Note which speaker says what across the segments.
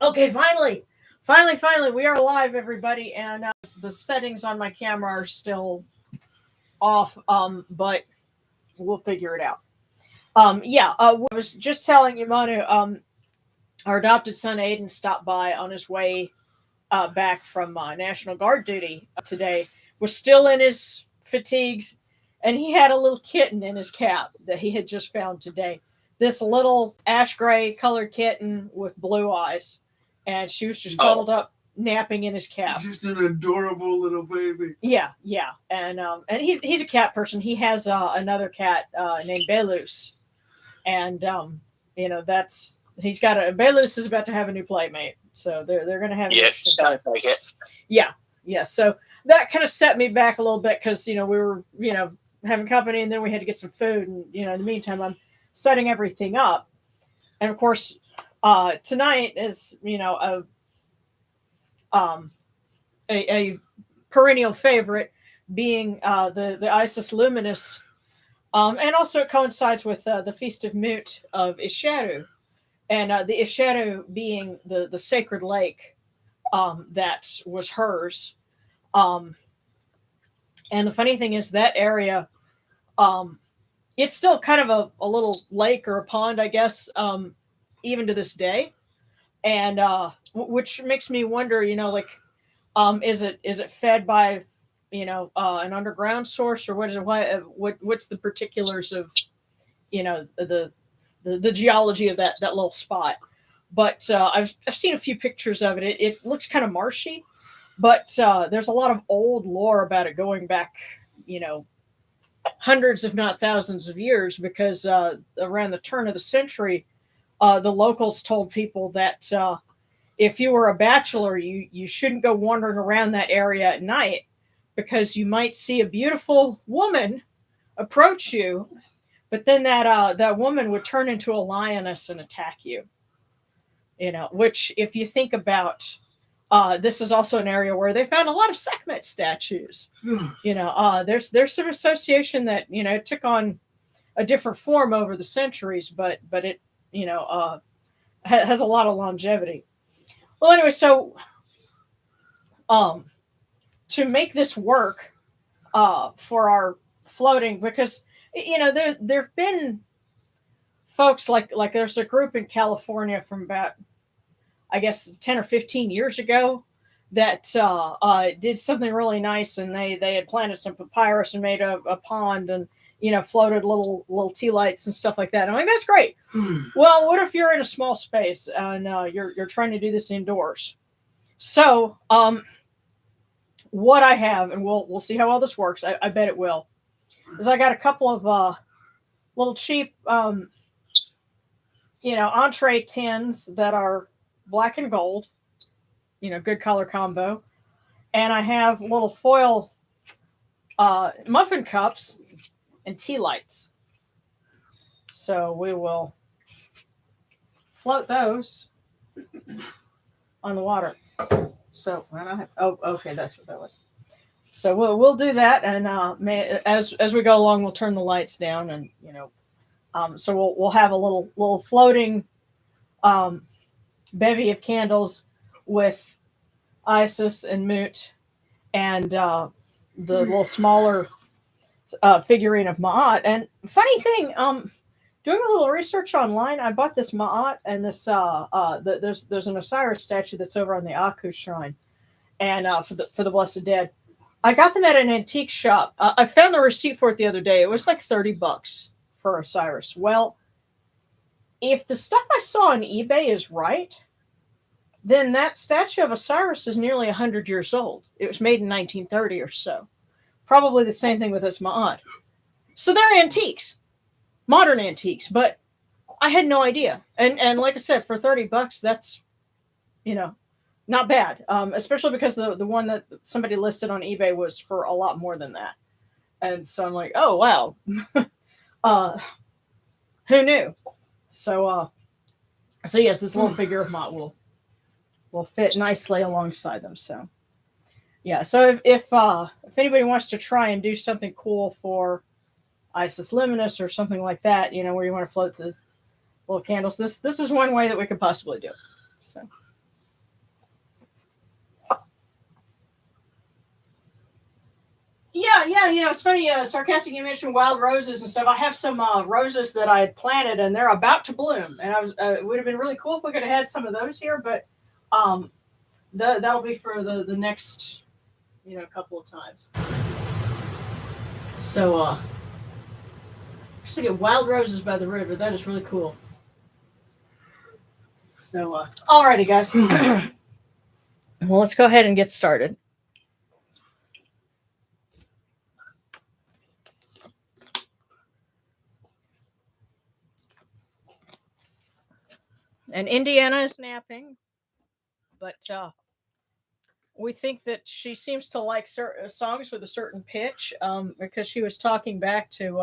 Speaker 1: Okay, finally, we are live, everybody, and the settings on my camera are still off, but we'll figure it out. I was just telling you, Manu, our adopted son Aiden stopped by on his way back from National Guard duty today. Was still in his fatigues, and he had a little kitten in his cap that he had just found today. This little ash gray colored kitten with blue eyes, and she was just cuddled up, napping in his cap.
Speaker 2: Just an adorable little baby.
Speaker 1: Yeah, and he's a cat person. He has another cat named Belus, and that's he's got a Belus is about to have a new playmate, so they're going to have
Speaker 3: sounds like it.
Speaker 1: Yeah. So that kind of set me back a little bit because we were having company, and then we had to get some food, and in the meantime I'm setting everything up, and of course tonight is a perennial favorite being the Isis Luminous, and also it coincides with the Feast of Mut of Isheru, and the Isheru being the sacred lake that was hers. And the funny thing is that area, it's still kind of a little lake or a pond, I guess, even to this day, and which makes me wonder, is it fed by an underground source, or what is it? What's the particulars of the geology of that little spot? But I've seen a few pictures of it. It looks kind of marshy, but there's a lot of old lore about it going back hundreds, if not thousands of years, because around the turn of the century, the locals told people that if you were a bachelor, you shouldn't go wandering around that area at night, because you might see a beautiful woman approach you, but then that woman would turn into a lioness and attack you. Which, if you think about, this is also an area where they found a lot of Sekhmet statues. There's some association that it took on a different form over the centuries, but it has a lot of longevity. Well, anyway, so to make this work for our floating, because there've been folks like there's a group in California from about, I guess, 10 or 15 years ago that did something really nice, and they had planted some papyrus and made a pond, and floated little tea lights and stuff like that. And I'm like, that's great. Well, what if you're in a small space and you're trying to do this indoors? So what I have, and we'll see how well this works, I bet it will, is I got a couple of little cheap entree tins that are black and gold, good color combo, and I have little foil muffin cups and tea lights. So we will float those on the water. So okay, that's what that was. So we'll do that, and as we go along, we'll turn the lights down, and so we'll have a little floating bevy of candles with Isis and Mut, and the little smaller figurine of Ma'at. And funny thing, doing a little research online, I bought this Ma'at, and this there's an Osiris statue that's over on the Aku shrine, and for the Blessed Dead. I got them at an antique shop. I found the receipt for it the other day. It was like $30 for Osiris. Well, if the stuff I saw on eBay is right, then that statue of Osiris is nearly 100 years old. It was made in 1930 or so. Probably the same thing with this Ma'at. So they're antiques, modern antiques, but I had no idea. And like I said, for $30, that's, not bad. Especially because the one that somebody listed on eBay was for a lot more than that. And so I'm like, oh, wow. Who knew? So yes, this little figure of Ma'at will fit nicely alongside them. So yeah, so if anybody wants to try and do something cool for Isis Luminous or something like that, where you want to float the little candles, this is one way that we could possibly do it. So Yeah. It's funny. Sarcastic, you mentioned wild roses and stuff. I have some roses that I had planted, and they're about to bloom. And I was, it would have been really cool if we could have had some of those here, but um, that'll be for the next, couple of times. So, just to get wild roses by the river, that is really cool. So, alrighty, guys. Well, let's go ahead and get started. And Indiana is napping, but we think that she seems to like certain songs with a certain pitch, because she was talking back to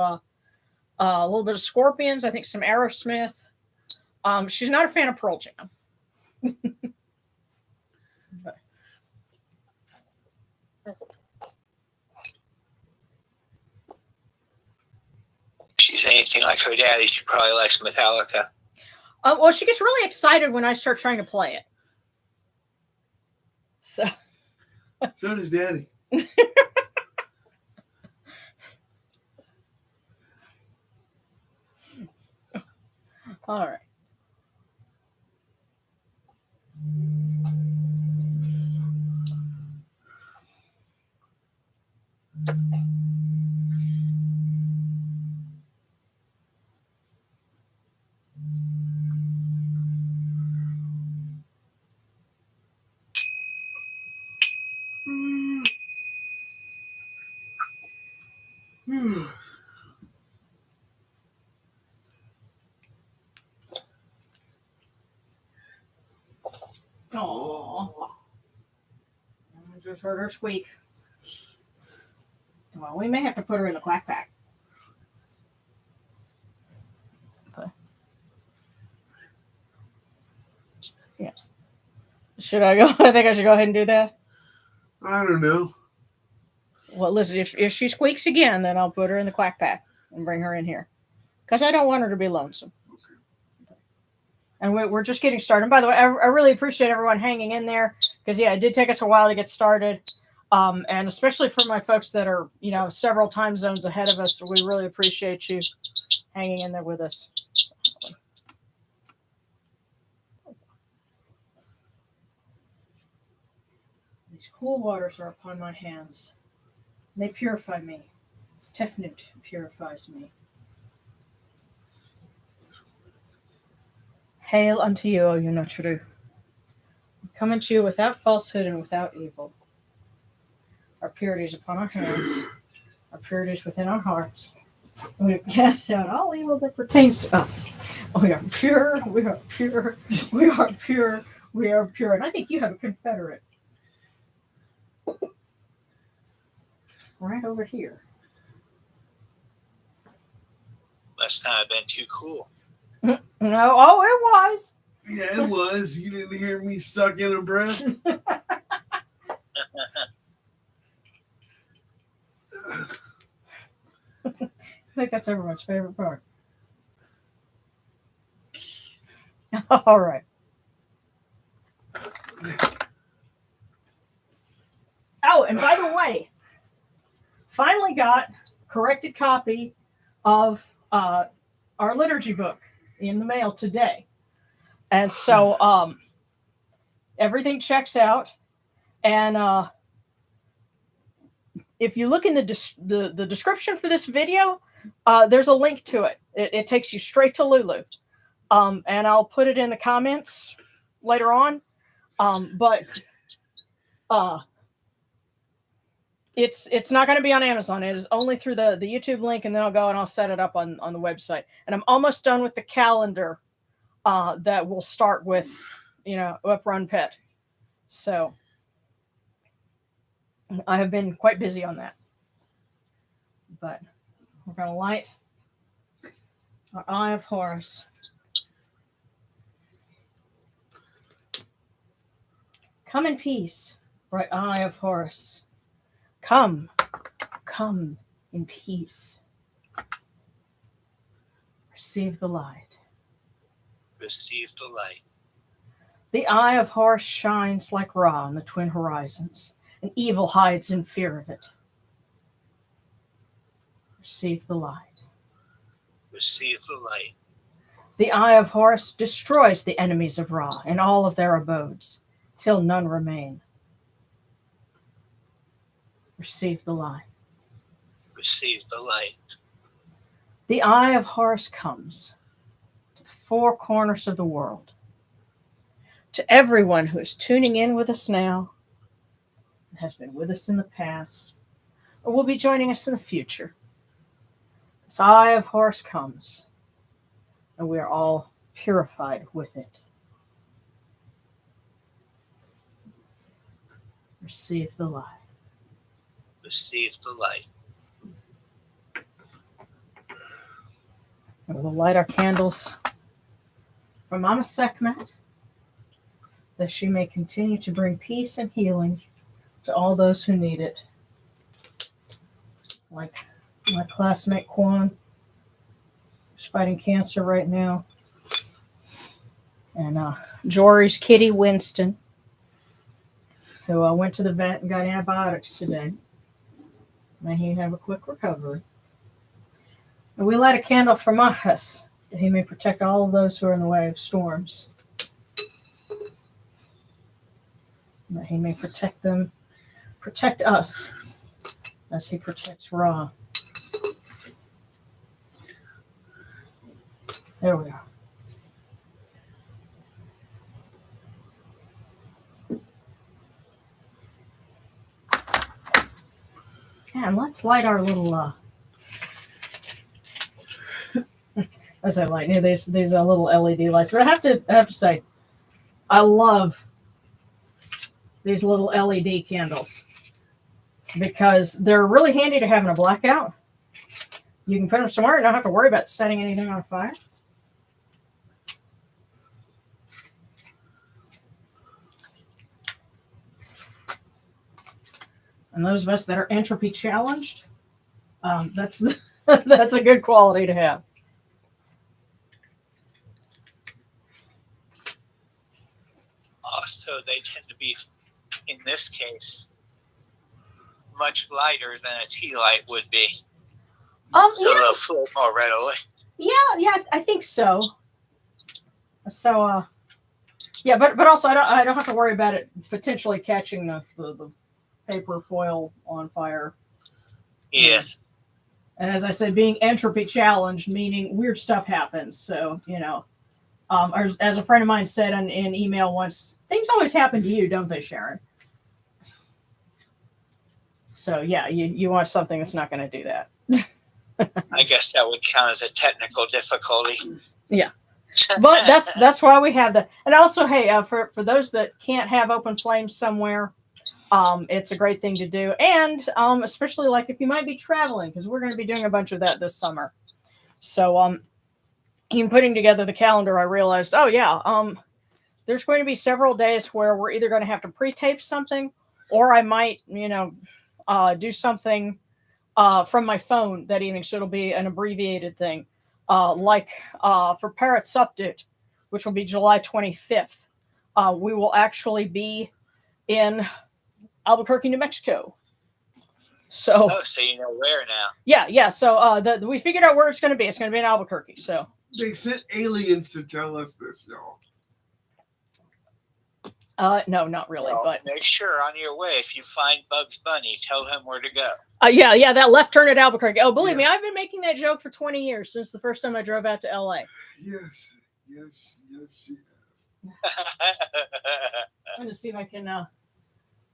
Speaker 1: a little bit of Scorpions, I think some Aerosmith. She's not a fan of Pearl Jam. But,
Speaker 3: she's anything like her daddy, she probably likes Metallica.
Speaker 1: well, she gets really excited when I start trying to play it. So
Speaker 2: does Daddy.
Speaker 1: all right. Aww. I just heard her squeak. Well, we may have to put her in the quack pack. Okay. Yes. Should I go? I think I should go ahead and do that.
Speaker 2: I don't know.
Speaker 1: Well, listen, if she squeaks again, then I'll put her in the quack pack and bring her in here. Because I don't want her to be lonesome. And we're just getting started. And by the way, I really appreciate everyone hanging in there. Because, yeah, it did take us a while to get started. And especially for my folks that are, several time zones ahead of us, we really appreciate you hanging in there with us. These cool waters are upon my hands. They purify me. As Tefnut purifies me. Hail unto you, O you know true. Come unto you without falsehood and without evil. Our purity is upon our hands. Our purity is within our hearts. We have cast out all evil that pertains to us. We are pure. We are pure. We are pure. We are pure. And I think you have a Confederate right over here.
Speaker 3: Must not have been too cool.
Speaker 1: No, oh, it was.
Speaker 2: Yeah, it was. You didn't hear me suck in a breath.
Speaker 1: I think that's everyone's favorite part. All right. Oh, and by the way, finally got corrected copy of our liturgy book in the mail today. And so everything checks out. And if you look in the description for this video, there's a link to it. It takes you straight to Lulu. And I'll put it in the comments later on. But it's not going to be on Amazon. It is only through the YouTube link, and then I'll go and I'll set it up on the website. And I'm almost done with the calendar that will start with, Uprun Pet. So I have been quite busy on that. But we're going to light our Eye of Horus. Come in peace, bright Eye of Horus. Come in peace. Receive the light.
Speaker 3: Receive the light.
Speaker 1: The Eye of Horus shines like Ra on the twin horizons, and evil hides in fear of it. Receive the light.
Speaker 3: Receive the light.
Speaker 1: The eye of Horus destroys the enemies of Ra and all of their abodes, till none remain. Receive the light.
Speaker 3: Receive the light.
Speaker 1: The eye of Horus comes to the four corners of the world. To everyone who is tuning in with us now, and has been with us in the past, or will be joining us in the future, this eye of Horus comes, and we are all purified with it. Receive the light.
Speaker 3: Receive the light.
Speaker 1: And we'll light our candles for Mama Sekhmet, that she may continue to bring peace and healing to all those who need it. Like my classmate Quan, who's fighting cancer right now. And Jory's kitty Winston, who went to the vet and got antibiotics today. May he have a quick recovery. And we light a candle for Mahas, that he may protect all of those who are in the way of storms. And that he may protect them, protect us, as he protects Ra. There we are. And let's light our little as I light these little LED lights. But I have to say, I love these little LED candles because they're really handy to have in a blackout. You can put them somewhere and don't have to worry about setting anything on fire. And those of us that are entropy challenged, that's that's a good quality to have.
Speaker 3: Also, they tend to be, in this case, much lighter than a tea light would be. So
Speaker 1: Yeah.
Speaker 3: they'll float more readily.
Speaker 1: Yeah, I think so. So, yeah, but also I don't have to worry about it potentially catching the paper foil on fire.
Speaker 3: Yeah.
Speaker 1: And as I said, being entropy challenged, meaning weird stuff happens. So, as a friend of mine said in email once, things always happen to you, don't they, Sharon? So, yeah, you want something that's not going to do that.
Speaker 3: I guess that would count as a technical difficulty.
Speaker 1: Yeah. But that's why we have that. And also, hey, for those that can't have open flames somewhere, it's a great thing to do. And especially like if you might be traveling, because we're going to be doing a bunch of that this summer. So in putting together the calendar, I realized, there's going to be several days where we're either going to have to pre-tape something, or I might, do something from my phone that evening. So it'll be an abbreviated thing. Like for Parrot Update, which will be July 25th, we will actually be in Albuquerque, New Mexico. So
Speaker 3: You know where now?
Speaker 1: Yeah. So we figured out where it's going to be. It's going to be in Albuquerque. So
Speaker 2: They sent aliens to tell us this, y'all.
Speaker 1: no, not really.
Speaker 3: Well,
Speaker 1: but
Speaker 3: make sure on your way, if you find Bugs Bunny, tell him where to go.
Speaker 1: yeah, that left turn at Albuquerque. Oh, believe me, I've been making that joke for 20 years, since the first time I drove out to LA.
Speaker 2: Yes, she has.
Speaker 1: I'm going to see if I can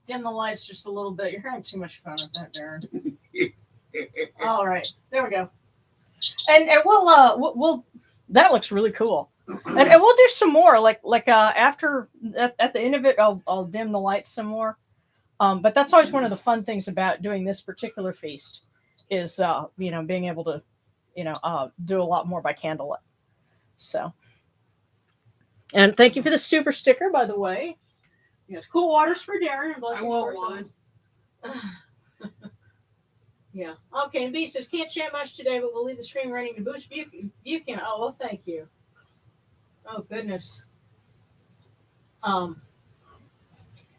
Speaker 1: dim the lights just a little bit. You're having too much fun with that, Darren. All right, there we go. And we'll that looks really cool. And we'll do some more. Like after at the end of it, I'll dim the lights some more. But that's always one of the fun things about doing this particular feast is being able to do a lot more by candlelight. So, and thank you for the super sticker, by the way. Yes, cool waters for Darren. And
Speaker 2: I want one.
Speaker 1: Yeah. Okay, and B says, can't chat much today, but we'll leave the stream running to boost view count. Oh, well, thank you. Oh, goodness.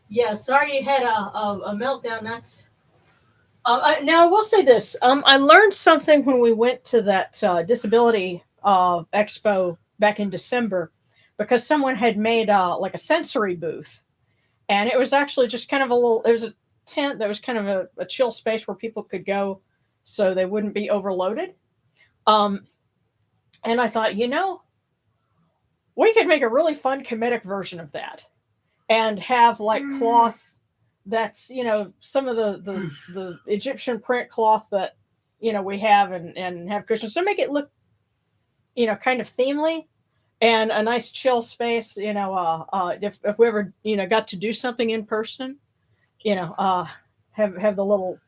Speaker 1: Yeah, sorry you had a meltdown. Now I will say this. I learned something when we went to that disability expo back in December, because someone had made like a sensory booth, and it was actually just kind of a little. It was a tent that was kind of a chill space where people could go, so they wouldn't be overloaded. Um, and I thought, we could make a really fun Kemetic version of that, and have like cloth that's some of the Egyptian print cloth that we have, and have cushions, so make it look kind of themely, and a nice chill space. If we ever got to do something in person, you know uh have the little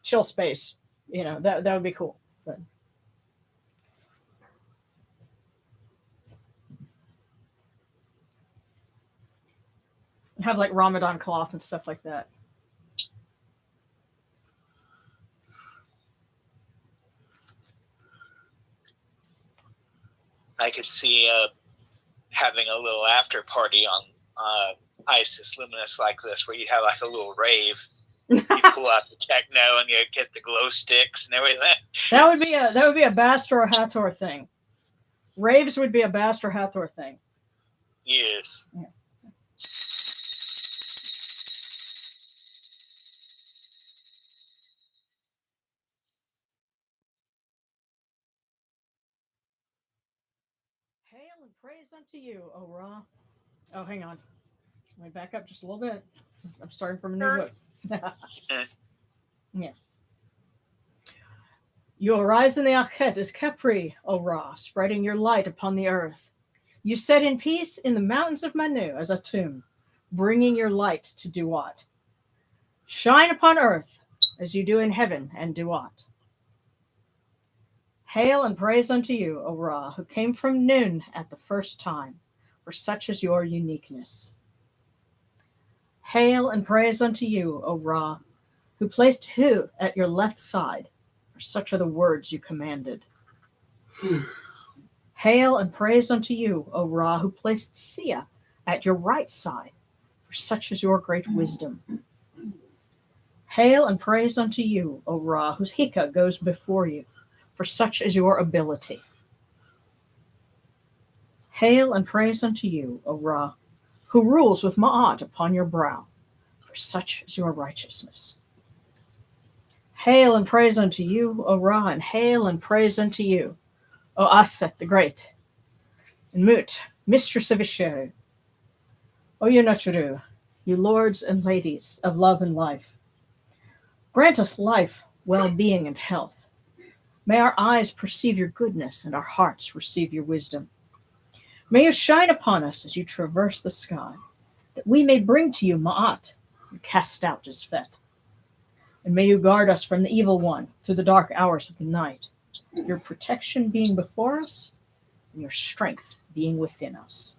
Speaker 1: chill space, that would be cool. But have like Ramadan cloth and stuff like that.
Speaker 3: I could see having a little after party on Isis Luminous like this, where you have like a little rave. You pull out the techno and you get the glow sticks and everything.
Speaker 1: That would be a Bastor Hathor thing. Raves would be a Bastor Hathor thing.
Speaker 3: Yes.
Speaker 1: Yeah. Hail and praise unto you, O Ra. Oh, hang on. Let me back up just a little bit. I'm starting from a new book. Yes. You arise in the Aset as Kepri, O Ra, spreading your light upon the earth. You set in peace in the mountains of Manu as a tomb, bringing your light to Duat. Shine upon earth as you do in heaven and Duat. Hail and praise unto you, O Ra, who came from noon at the first time, for such is your uniqueness. Hail and praise unto you, O Ra, who placed Hu at your left side, for such are the words you commanded. Hail and praise unto you, O Ra, who placed Sia at your right side, for such is your great wisdom. Hail and praise unto you, O Ra, whose Hika goes before you, for such is your ability. Hail and praise unto you, O Ra, who rules with Ma'at upon your brow, for such is your righteousness. Hail and praise unto you, O Ra, and hail and praise unto you, O Aset the Great, and Mut, mistress of Isheru, O Yonachuru, you lords and ladies of love and life. Grant us life, well-being, and health. May our eyes perceive your goodness and our hearts receive your wisdom. May you shine upon us as you traverse the sky, that we may bring to you Ma'at and cast out Isfet. And may you guard us from the evil one through the dark hours of the night, your protection being before us and your strength being within us.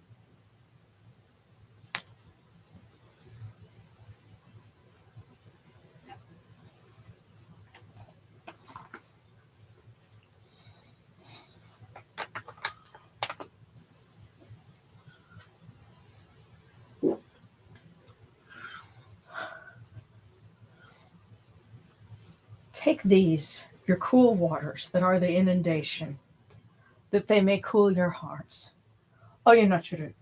Speaker 1: Take these, your cool waters that are the inundation, that they may cool your hearts. Oyonachuru,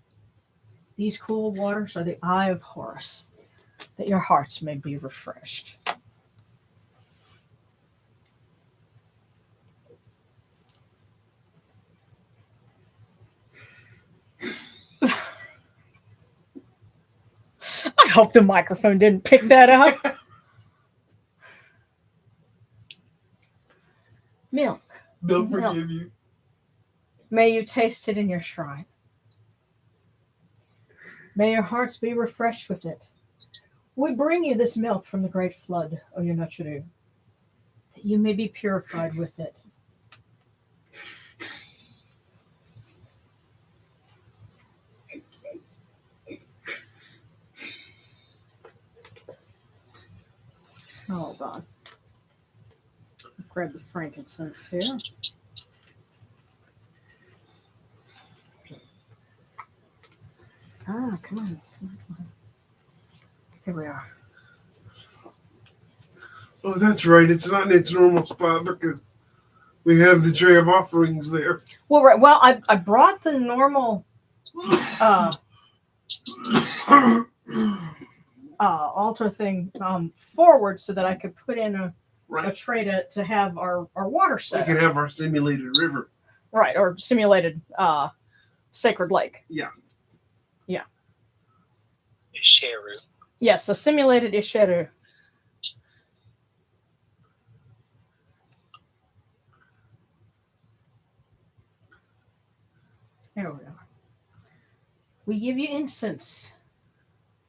Speaker 1: these cool waters are the eye of Horus, that your hearts may be refreshed. I hope the microphone didn't pick that up. Milk.
Speaker 2: They'll
Speaker 1: Milk.
Speaker 2: forgive you.
Speaker 1: May you taste it in your shrine. May your hearts be refreshed with it. We bring you this milk from the great flood, O Yonachuru, that you may be purified with it. Hold on. Grab the frankincense here. Come on. Here we are.
Speaker 2: Oh, that's right. It's not in its normal spot because we have the tray of offerings there.
Speaker 1: Well, right. Well, I brought the normal altar thing forward so that I could put in a tray to have our water set.
Speaker 2: We can have our simulated river.
Speaker 1: Right, or simulated sacred lake.
Speaker 2: Yeah.
Speaker 1: Yeah.
Speaker 3: Isheru.
Speaker 1: Yes, a simulated Isheru. There we are. We give you incense.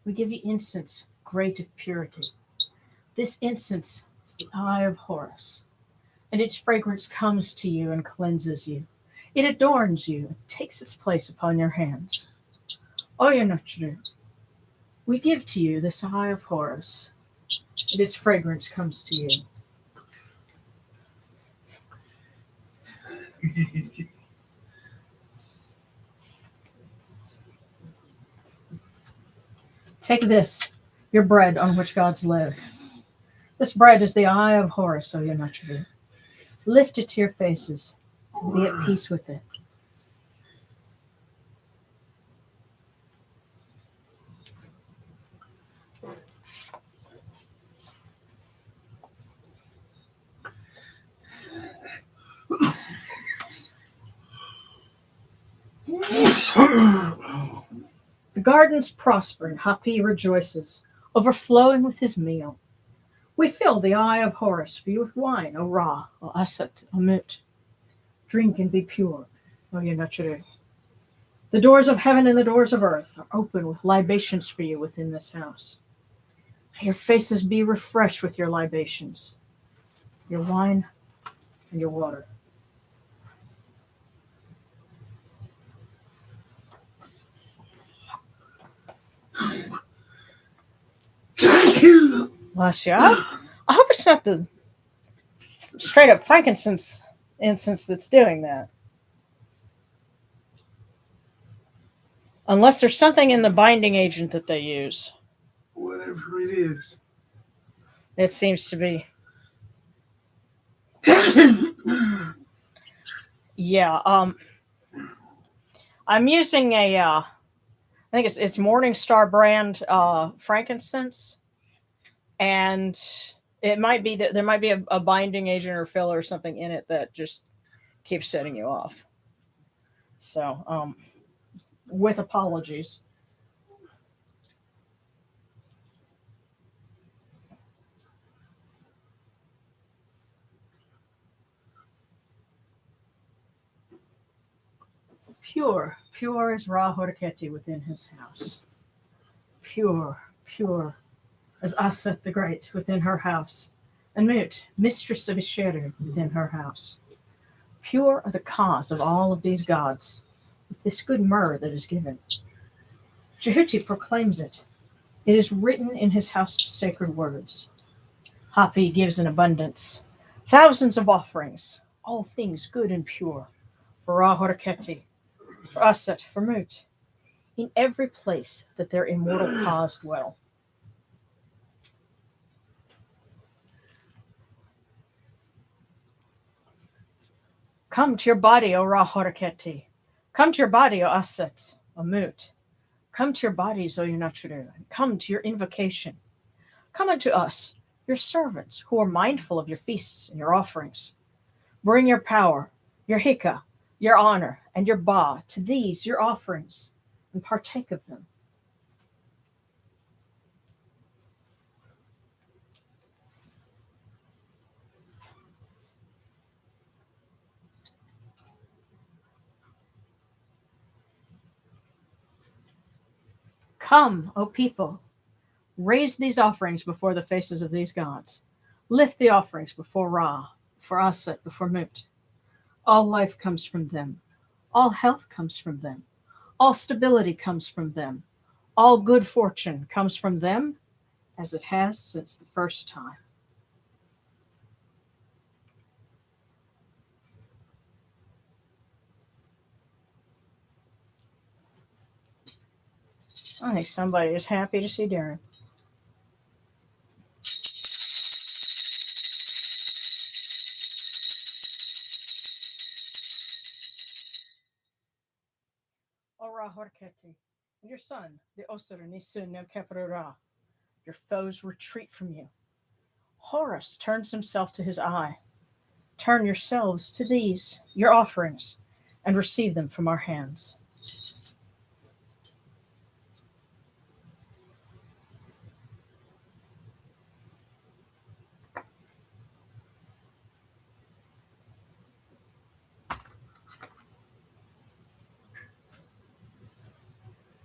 Speaker 1: We give you incense, great of purity. This incense is the eye of Horus, and its fragrance comes to you and cleanses you. It adorns you and takes its place upon your hands. O Yanachru, we give to you this eye of Horus, and its fragrance comes to you. Take this, your bread on which gods live. This bread is the eye of Horus, O Yanachru. Lift it to your faces and be at peace with it. The gardens prosper and Hapi rejoices, overflowing with his meal. We fill the eye of Horus for you with wine, O Ra, O Aset, O Mut. Drink and be pure, O Yanachru. The doors of heaven and the doors of earth are open with libations for you within this house. May your faces be refreshed with your libations, your wine and your water. Bless you. I hope it's not the straight up frankincense incense that's doing that. Unless there's something in the binding agent that they use.
Speaker 2: Whatever it is.
Speaker 1: It seems to be. Yeah. I'm using I think it's Morningstar brand frankincense. And it might be that there might be a binding agent or filler or something in it that just keeps setting you off. So, with apologies. Pure, pure is Ra Horiketi within his house. Pure, pure as Aset the Great within her house, and Mut, mistress of Isheru, within her house. Pure are the cause of all of these gods, with this good myrrh that is given. Jehuti proclaims it. It is written in his house's sacred words. Hapi gives in abundance, thousands of offerings, all things good and pure, for Ra Horiketi, for Aset, for Mut, in every place that their immortal cause dwell. Come to your body, O Ra Horiketi. Come to your body, O Aset, O Mut. Come to your bodies, O Yanachru, and come to your invocation. Come unto us, your servants, who are mindful of your feasts and your offerings. Bring your power, your hika, your honor, and your ba to these your offerings, and partake of them. Come, O people, raise these offerings before the faces of these gods. Lift the offerings before Ra, before Aset, before Mut. All life comes from them. All health comes from them. All stability comes from them. All good fortune comes from them, as it has since the first time. I think somebody is happy to see Darren. son, the Osir Nisu no Keperura. Your foes retreat from you. Horus turns himself to his eye. Turn yourselves to these, your offerings, and receive them from our hands.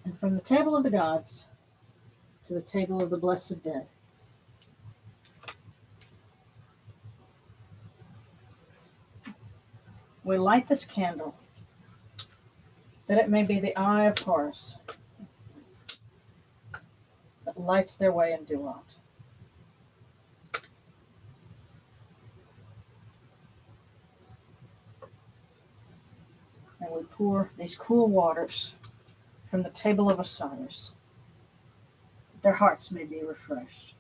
Speaker 1: And from the table of the gods to the table of the blessed dead. We light this candle that it may be the eye of Horus that lights their way in Duat. And we pour these cool waters from the table of Osiris, that their hearts may be refreshed.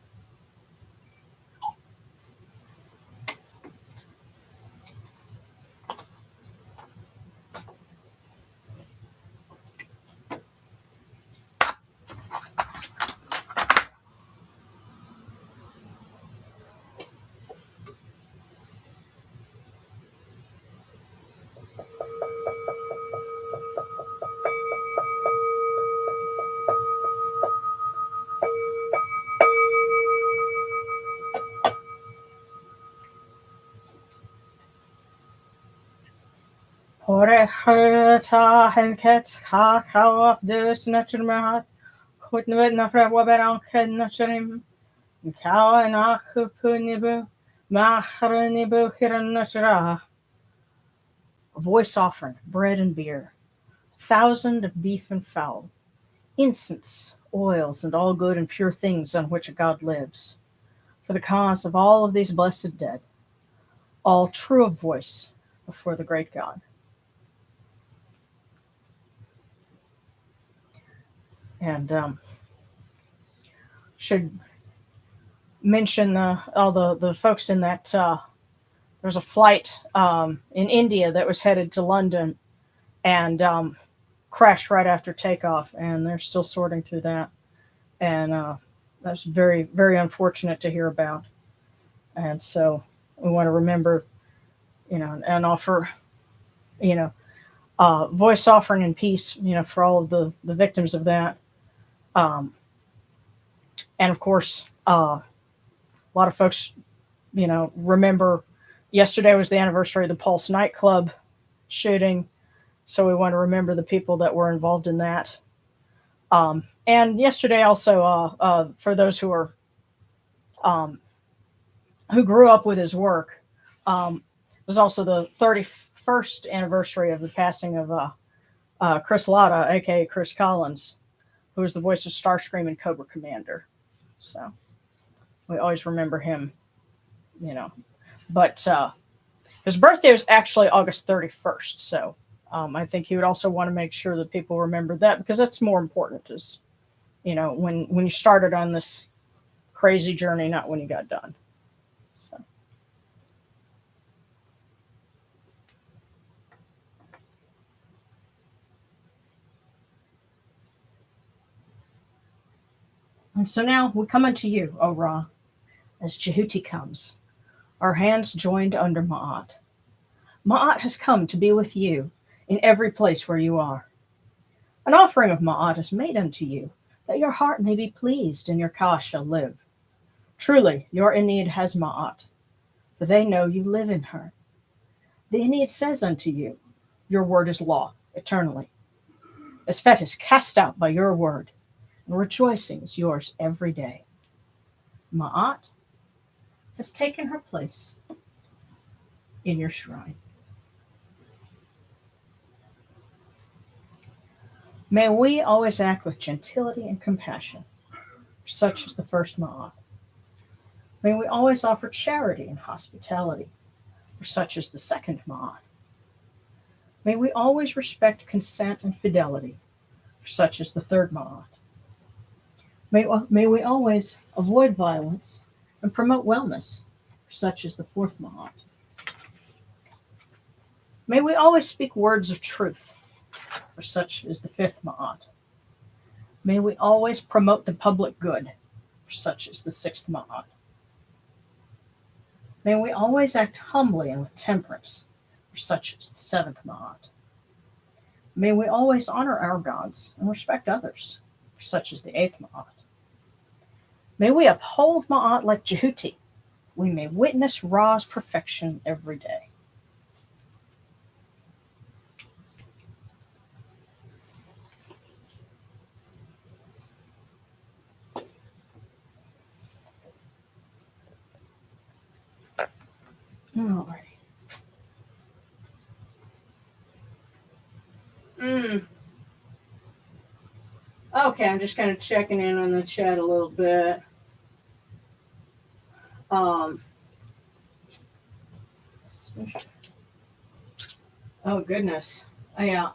Speaker 1: Horehta henket ha kawap dus naturmahat hutnvet nafra waberan ken naturim kawa na kupunibu machrunibu hiran natura. A voice offering, bread and beer, 1,000 of beef and fowl, incense, oils, and all good and pure things on which a god lives, for the cause of all of these blessed dead, all true of voice before the great God. And should mention all the folks in that there's a flight in India that was headed to London and crashed right after takeoff, and they're still sorting through that. And that's very, very unfortunate to hear about. And so we want to remember, and offer, voice offering and peace, for all of the victims of that. And of course, a lot of folks, remember yesterday was the anniversary of the Pulse nightclub shooting. So we want to remember the people that were involved in that. And yesterday also, for those who are, who grew up with his work, was also the 31st anniversary of the passing of Chris Latta, aka Chris Collins, who was the voice of Starscream and Cobra Commander. So we always remember him, But his birthday was actually August 31st. So I think he would also want to make sure that people remember that, because that's more important, is, when you started on this crazy journey, not when you got done. So. And so now we come unto you, O Ra, as Jehuti comes, our hands joined under Ma'at. Ma'at has come to be with you in every place where you are. An offering of Ma'at is made unto you, that your heart may be pleased and your Ka shall live. Truly, your Ennead has Ma'at, for they know you live in her. The Ennead says unto you, your word is law, eternally. Aset is cast out by your word, and rejoicing is yours every day. Ma'at has taken her place in your shrine. May we always act with gentility and compassion, such as the first Ma'at. May we always offer charity and hospitality, for such as the second Ma'at. May we always respect consent and fidelity, for such as the third Ma'at. May we always avoid violence and promote wellness, for such as the fourth Ma'at. May we always speak words of truth, for such is the fifth Ma'at. May we always promote the public good, such as the sixth Ma'at. May we always act humbly and with temperance, such as the seventh Ma'at. May we always honor our gods and respect others, such as the eighth Ma'at. May we uphold Ma'at like Jehuti. We may witness Ra's perfection every day. Alrighty. Okay, I'm just kind of checking in on the chat a little bit. Oh goodness. Oh, yeah.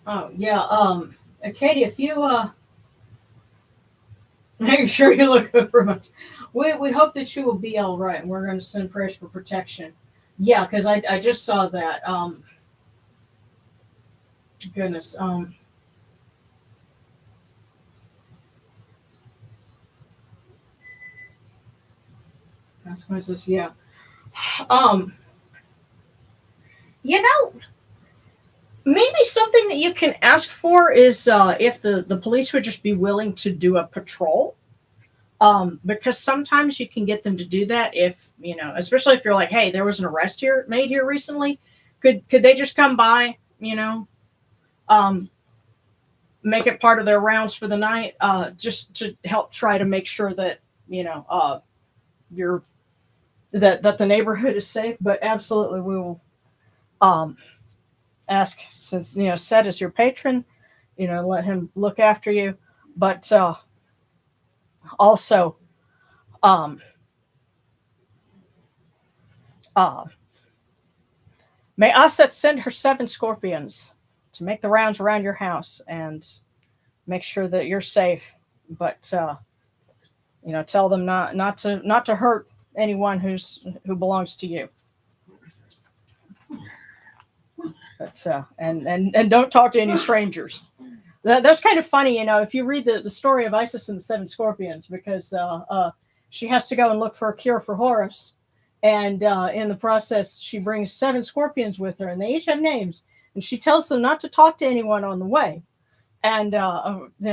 Speaker 1: Oh yeah. Katie, if you make sure you look over much. We hope that you will be all right, and we're going to send prayers for protection. Yeah, because I just saw that. Goodness. Consequences. Yeah. You know, maybe something that you can ask for is if the police would just be willing to do a patrol. Because sometimes you can get them to do that if, especially if you're like, hey, there was an arrest made here recently. Could they just come by, make it part of their rounds for the night, just to help try to make sure that, that the neighborhood is safe. But absolutely we will ask, since, Set is your patron, let him look after you. But also, may Aset send her 7 scorpions to make the rounds around your house and make sure that you're safe. But tell them not to hurt anyone who belongs to you. But and don't talk to any strangers. That's kind of funny, if you read the story of Isis and the 7 scorpions, because she has to go and look for a cure for Horus. And in the process, she brings 7 scorpions with her, and they each have names. And she tells them not to talk to anyone on the way. And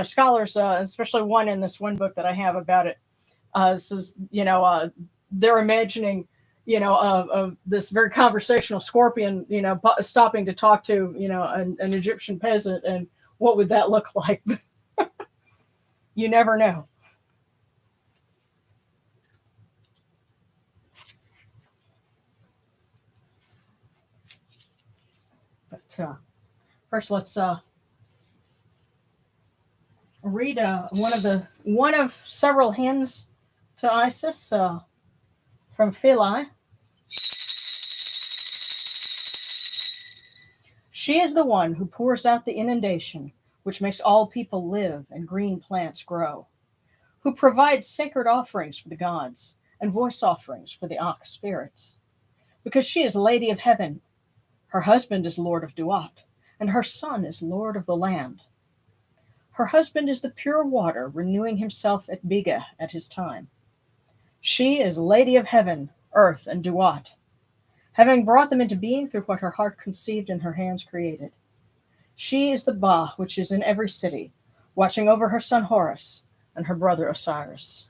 Speaker 1: scholars, especially one in this one book that I have about it, says they're imagining of this very conversational scorpion stopping to talk to an Egyptian peasant, and what would that look like? You never know. But first, let's read one of several hymns to Isis from Philae. She is the one who pours out the inundation, which makes all people live and green plants grow, who provides sacred offerings for the gods and voice offerings for the Ak spirits, because she is Lady of Heaven. Her husband is Lord of Duat, and her son is Lord of the land. Her husband is the pure water, renewing himself at Biga at his time. She is Lady of Heaven, Earth, and Duat, having brought them into being through what her heart conceived and her hands created. She is the Ba, which is in every city, watching over her son Horus and her brother Osiris.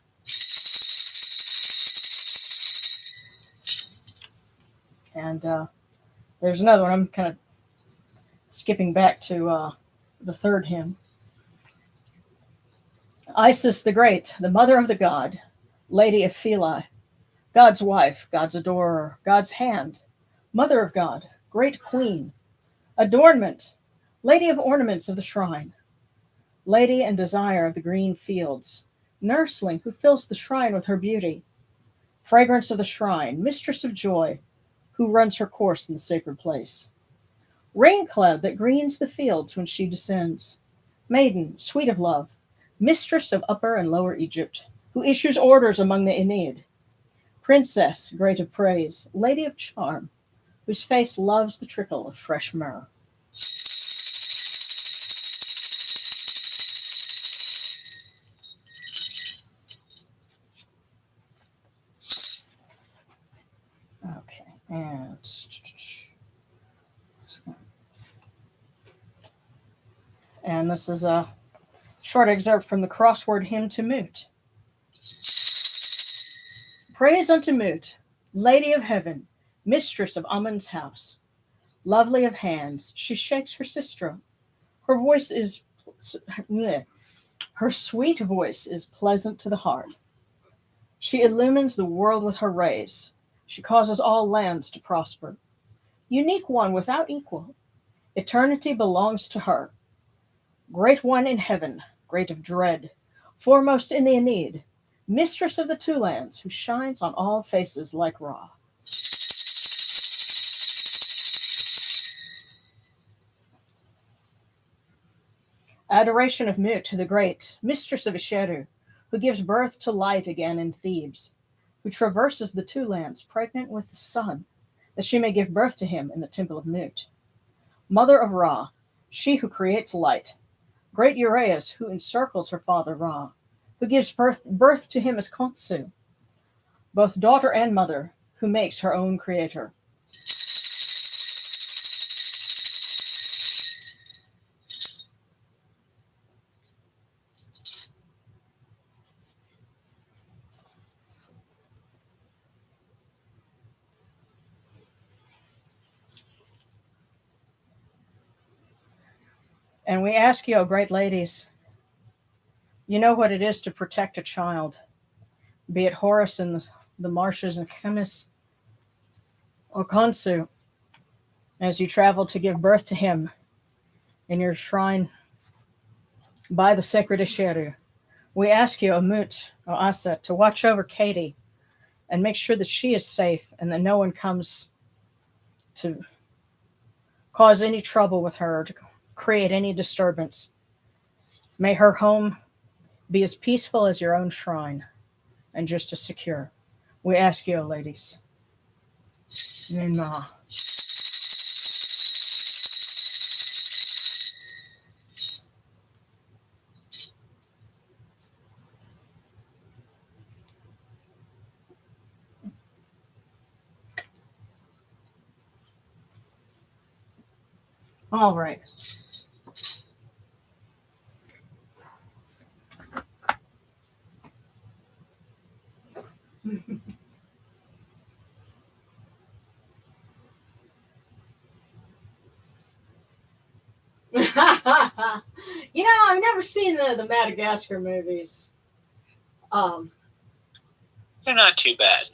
Speaker 1: And there's another one. I'm kind of skipping back to the third hymn. Isis the Great, the mother of the god, Lady of Philae, God's wife, God's adorer, God's hand, mother of God, great queen, adornment, lady of ornaments of the shrine, lady and desire of the green fields, nursling who fills the shrine with her beauty, fragrance of the shrine, mistress of joy, who runs her course in the sacred place, rain cloud that greens the fields when she descends, maiden, sweet of love, mistress of Upper and Lower Egypt, who issues orders among the Aeneid, princess, great of praise, lady of charm, whose face loves the trickle of fresh myrrh. Okay, and this is a short excerpt from the crossword hymn to Mut. Praise unto Mut, Lady of Heaven, mistress of Amun's house. Lovely of hands, she shakes her sistrum. Her voice is, her sweet voice is pleasant to the heart. She illumines the world with her rays. She causes all lands to prosper. Unique one without equal. Eternity belongs to her. Great one in heaven, great of dread, foremost in the Aeneid, mistress of the two lands, who shines on all faces like Ra. Adoration of Mut, the great, mistress of Isheru, who gives birth to light again in Thebes, who traverses the two lands pregnant with the sun, that she may give birth to him in the temple of Mut. Mother of Ra, she who creates light, great Uraeus, who encircles her father Ra, who gives birth to him as Khonsu, both daughter and mother, who makes her own creator. And we ask you, O great ladies, you know what it is to protect a child, be it Horus in the marshes of Chemis or Khonsu, as you travel to give birth to him in your shrine by the sacred Isheru. We ask you, O Mut, O Aset, to watch over Katie and make sure that she is safe and that no one comes to cause any trouble with her, to create any disturbance. May her home be as peaceful as your own shrine and just as secure. We ask you, O ladies. Amen. All right. I've never seen the Madagascar movies.
Speaker 3: They're not too bad.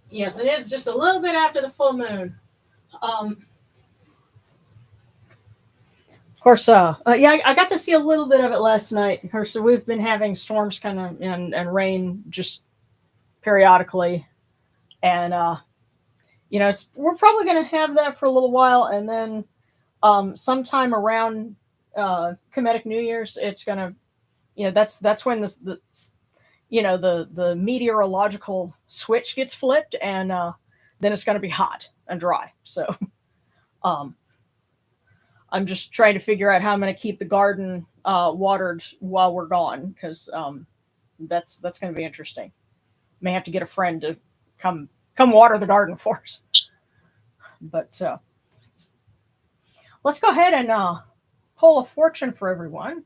Speaker 1: Yes, it is just a little bit after the full moon. Of course, I got to see a little bit of it last night. Of course, so we've been having storms kind of and rain just periodically. And, we're probably going to have that for a little while. And then sometime around Kemetic New Year's, it's going to, that's when the meteorological switch gets flipped, and then it's going to be hot and dry. So I'm just trying to figure out how I'm going to keep the garden watered while we're gone, because that's going to be interesting. May have to get a friend to come water the garden for us. But let's go ahead and pull a fortune for everyone.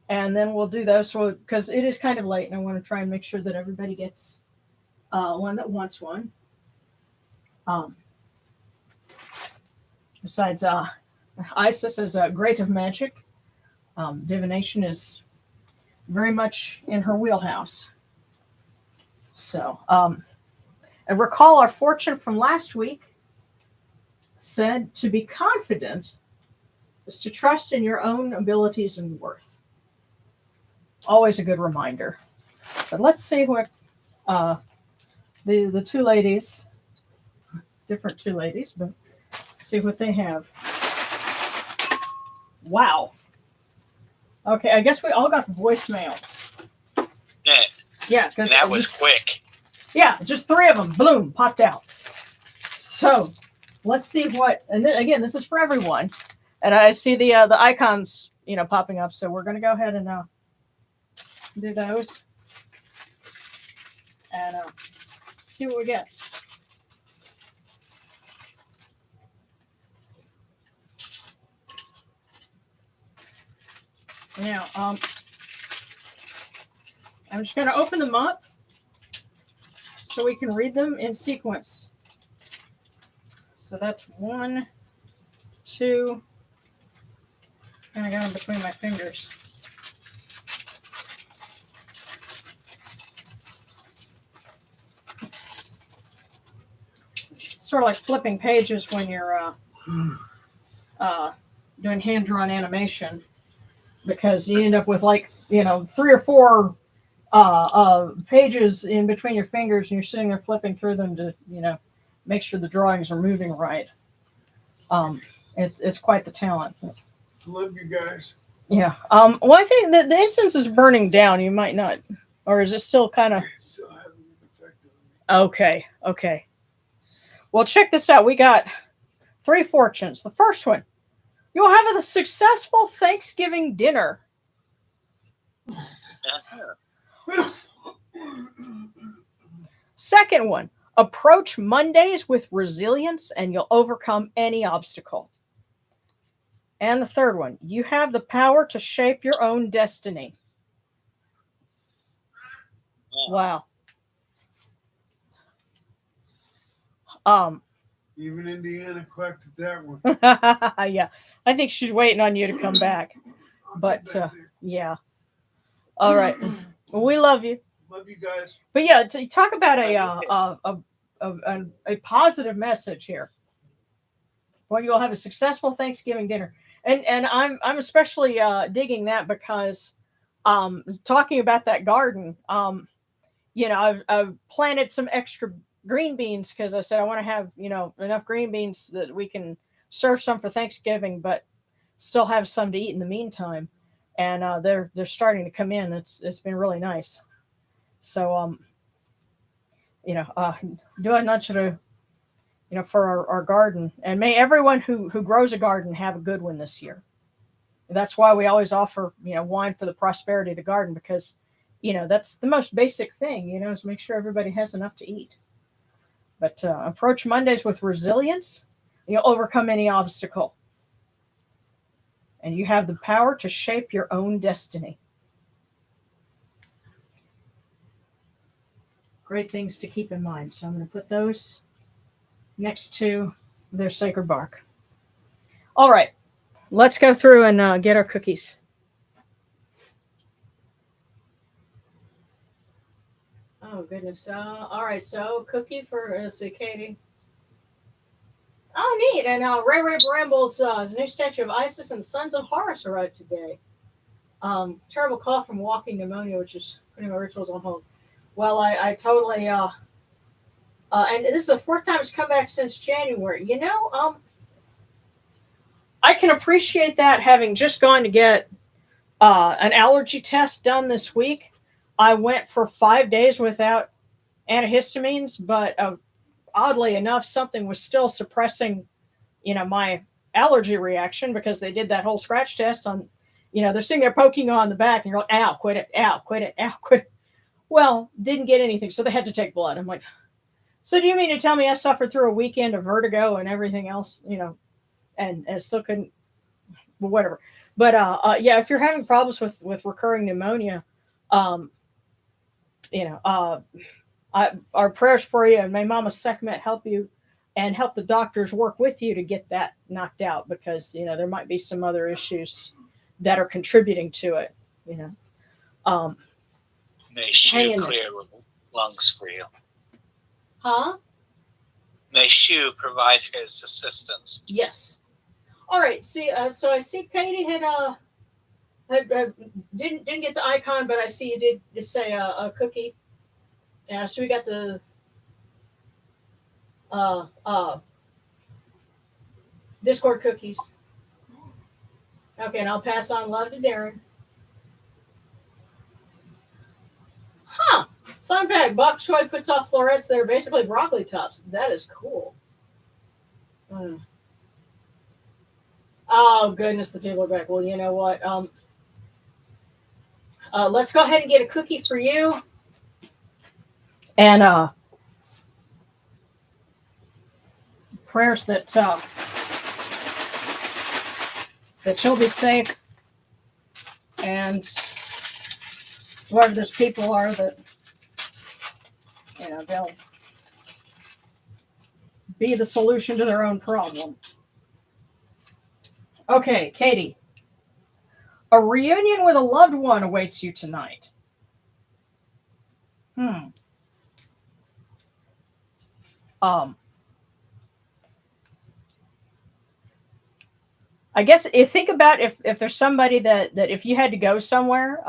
Speaker 1: And then we'll do those because it is kind of late, and I want to try and make sure that everybody gets one that wants one. Besides, Isis is great of magic. Divination is very much in her wheelhouse. So, and recall our fortune from last week said to be confident is to trust in your own abilities and worth. Always a good reminder. But let's see what the two ladies, different two ladies, but see what they have. Wow. Okay, I guess we all got voicemail.
Speaker 3: Yeah.
Speaker 1: Yeah,
Speaker 3: And
Speaker 1: because
Speaker 3: that was quick.
Speaker 1: Yeah, just 3 of them, boom, popped out. So let's see what. And then, again, this is for everyone. And I see the icons, popping up. So we're going to go ahead and do those and see what we get. Now, I'm just going to open them up so we can read them in sequence. So that's 1, 2. And I got them between my fingers. Sort of like flipping pages when you're doing hand-drawn animation, because you end up with 3 or 4 pages in between your fingers, and you're sitting there flipping through them to make sure the drawings are moving right. It's quite the talent.
Speaker 2: Love you guys.
Speaker 1: Yeah. Well, I think that the instance is burning down. You might not, or is it still kind of?
Speaker 2: Still having an effect on me.
Speaker 1: Okay. Well, check this out. We got 3 fortunes. The first one, you'll have a successful Thanksgiving dinner. Second one, approach Mondays with resilience and you'll overcome any obstacle. And the third one, you have the power to shape your own destiny. Wow.
Speaker 2: Even Indiana quacked at that one.
Speaker 1: Yeah, I think she's waiting on you to come back. But yeah. All right. Well, we love you.
Speaker 2: Love you guys.
Speaker 1: But yeah, to talk about a positive message here. Well, you'll have a successful Thanksgiving dinner, and I'm especially digging that because talking about that garden. I've planted some extra green beans because I said I want to have enough green beans that we can serve some for Thanksgiving, but still have some to eat in the meantime. And they're starting to come in. It's been really nice. So do a nudge to for our garden, and may everyone who grows a garden have a good one this year. That's why we always offer wine for the prosperity of the garden, because that's the most basic thing, is make sure everybody has enough to eat. But approach Mondays with resilience, you'll overcome any obstacle. And you have the power to shape your own destiny. Great things to keep in mind. So I'm going to put those next to their sacred bark. All right, let's go through and get our cookies. Oh, goodness. All right, so cookie for, let's see, Katie. Oh, neat. And Ray Bramble's new statue of Isis and the Sons of Horus arrived today. Terrible cough from walking pneumonia, which is putting my rituals on hold. Well, I totally, and this is the 4th time it's come back since January. I can appreciate that, having just gone to get an allergy test done this week. I went for 5 days without antihistamines, but oddly enough, something was still suppressing, my allergy reaction, because they did that whole scratch test on, they're sitting there poking on the back, and you're like, ow, quit it, ow, quit it, ow, quit it. Well, didn't get anything, so they had to take blood. I'm like, so do you mean to tell me I suffered through a weekend of vertigo and everything else, and still couldn't, well, whatever. But yeah, if you're having problems with recurring pneumonia, our prayers for you, and may Mama Sekhmet help you and help the doctors work with you to get that knocked out, because there might be some other issues that are contributing to it.
Speaker 3: May Shu clear lungs for you.
Speaker 1: Huh?
Speaker 3: May Shu provide his assistance.
Speaker 1: Yes. All right. See, so I see Katie had didn't get the icon, but I see you did just say a cookie. Yeah. So we got the Discord cookies. Okay, and I'll pass on love to Darren. Huh. Fun fact, bok choy puts off florets that are basically broccoli tops. That is cool. Oh, goodness, the people are back. Well, you know what? Let's go ahead and get a cookie for you. And prayers that you'll be safe, and whoever those people are, that they'll be the solution to their own problem. Okay, Katie. A reunion with a loved one awaits you tonight. I guess think about if there's somebody that if you had to go somewhere,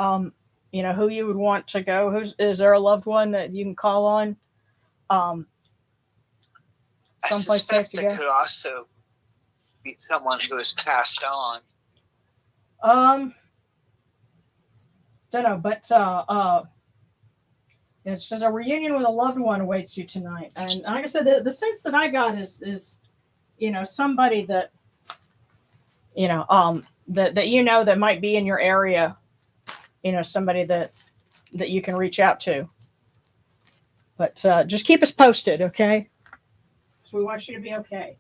Speaker 1: who you would want to go. Is there a loved one that you can call on? Someplace safe to go.
Speaker 3: It could also be someone who has passed on.
Speaker 1: Don't know, but it says a reunion with a loved one awaits you tonight. And like I said, the sense that I got is somebody that that might be in your area, somebody that you can reach out to. But just keep us posted, okay? So we want you to be okay.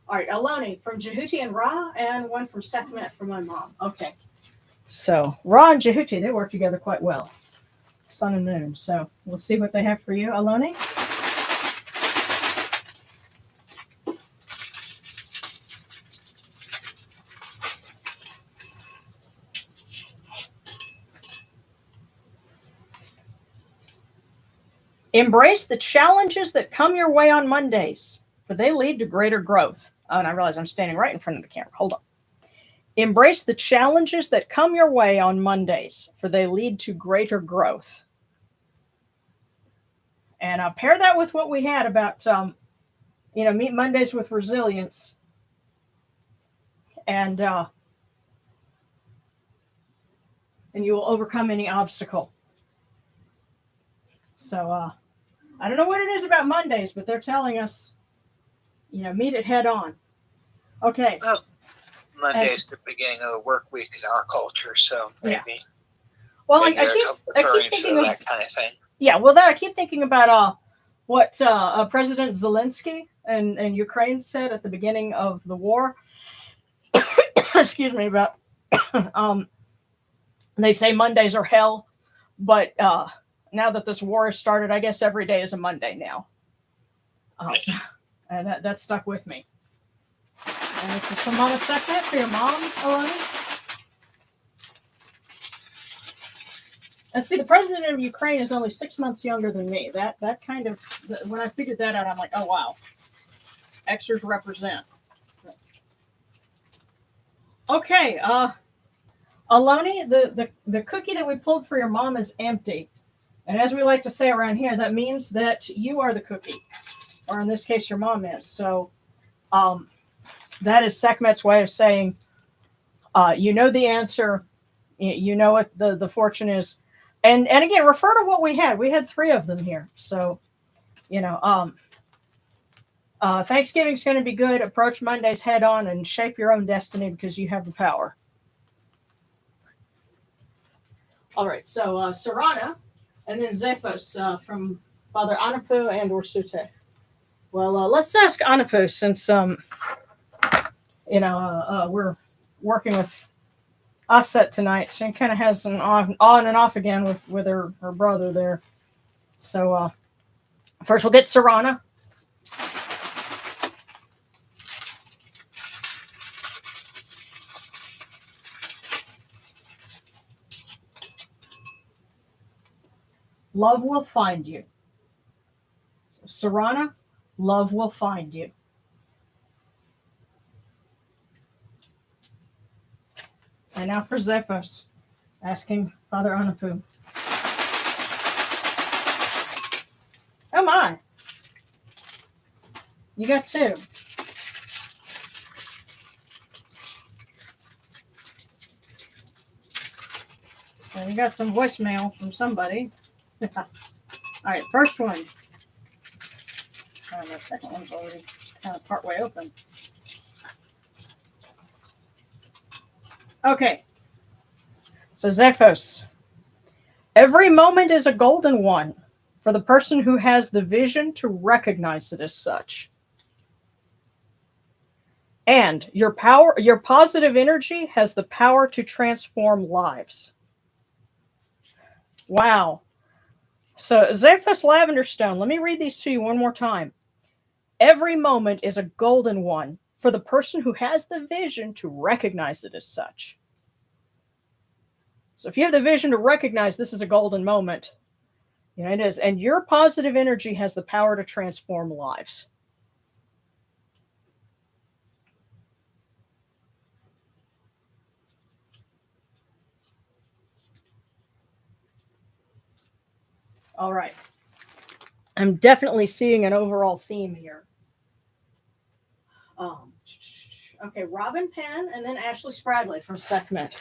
Speaker 1: All right, Aloni from Jehuti and Ra, and one from Sekhmet from my mom. Okay. So Ra and Jehuti, they work together quite well. Sun and moon. So we'll see what they have for you, Aloni. Embrace the challenges that come your way on Mondays, for they lead to greater growth. Oh, and I realize I'm standing right in front of the camera. Hold on. Embrace the challenges that come your way on Mondays, for they lead to greater growth. And I'll pair that with what we had about, meet Mondays with resilience. And you will overcome any obstacle. So I don't know what it is about Mondays, but they're telling us, meet it head on. Okay.
Speaker 3: Well, Monday's the beginning of the work week in our culture, so maybe.
Speaker 1: Yeah. Well, I keep thinking of
Speaker 3: that kind of thing.
Speaker 1: Yeah, well, I keep thinking about what President Zelensky and Ukraine said at the beginning of the war. Excuse me, about they say Mondays are hell, but now that this war has started, I guess every day is a Monday now. And that stuck with me. And this is from Mama Sekhmet for your mom, Aloni. And see, the president of Ukraine is only 6 months younger than me. That kind of, when I figured that out, I'm like, oh, wow. Xers represent. Okay, Aloni, the cookie that we pulled for your mom is empty. And as we like to say around here, that means that you are the cookie. Or in this case, your mom is. So that is Sekhmet's way of saying, you know the answer. You know what the fortune is. And again, refer to what we had. We had 3 of them here. So, Thanksgiving's going to be good. Approach Mondays head on and shape your own destiny because you have the power. All right. So, Sarana and then Zephos from Father Anapu and Orsute. Well, let's ask Anapu since, we're working with Aset tonight. She kind of has an on and off again with her brother there. So first we'll get Sarana. Love will find you. So, Sarana, love will find you. And now for Zephos, asking Father Anapu. Oh my. You got 2. So you got some voicemail from somebody. All right, first one. Oh, my second one's already kind of partway open. Okay. So Zephos. Every moment is a golden one for the person who has the vision to recognize it as such. And your positive energy has the power to transform lives. Wow. So Zephos Lavender Stone, let me read these to you one more time. Every moment is a golden one for the person who has the vision to recognize it as such. So if you have the vision to recognize this is a golden moment, you know, it is. And your positive energy has the power to transform lives. All right. I'm definitely seeing an overall theme here. Okay, Robin Penn and then Ashley Spradley from Sekhmet.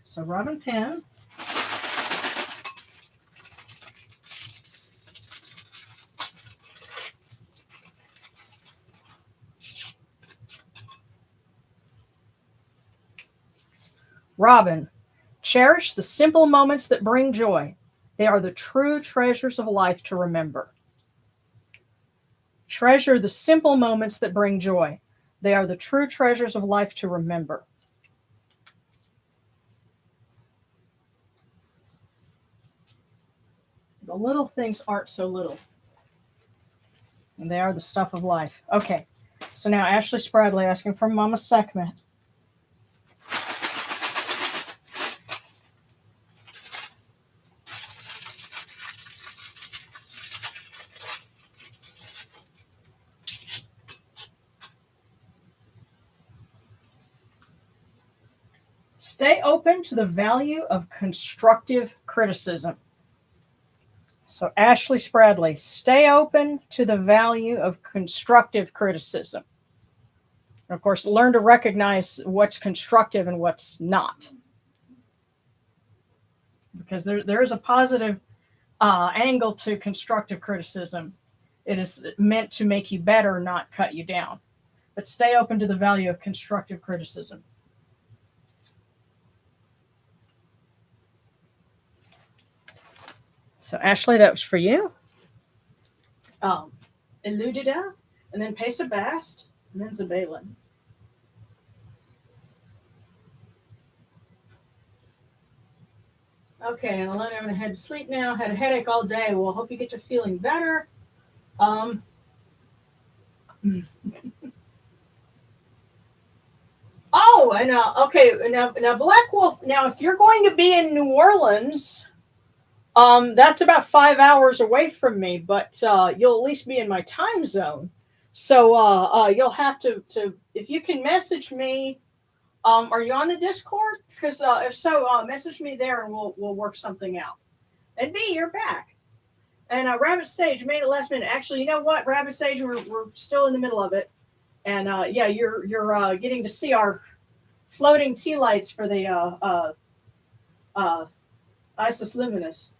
Speaker 1: So Robin Penn. Robin, cherish the simple moments that bring joy. They are the true treasures of life to remember. Treasure the simple moments that bring joy. They are the true treasures of life to remember. The little things aren't so little. And they are the stuff of life. Okay. So now Ashley Spradley asking from Mama Sekhmet. Stay open to the value of constructive criticism. So Ashley Spradley, stay open to the value of constructive criticism. And of course, learn to recognize what's constructive and what's not. Because there is a positive angle to constructive criticism. It is meant to make you better, not cut you down. But stay open to the value of constructive criticism. So Ashley, that was for you. Eludida, and then Pesa Bast, and then Zabalin. Okay, and I'm going to head to sleep now. Had a headache all day. Well, hope you get to feeling better. Oh, and okay, now Black Wolf. Now, if you're going to be in New Orleans, that's about 5 hours away from me, but you'll at least be in my time zone. So you'll have to if you can message me. Are you on the Discord? Because if so, message me there and we'll work something out. And B, you're back. And Rabbit Sage made it last minute. Actually, you know what, Rabbit Sage, we're still in the middle of it. And yeah, you're getting to see our floating tea lights for the Isis Luminous.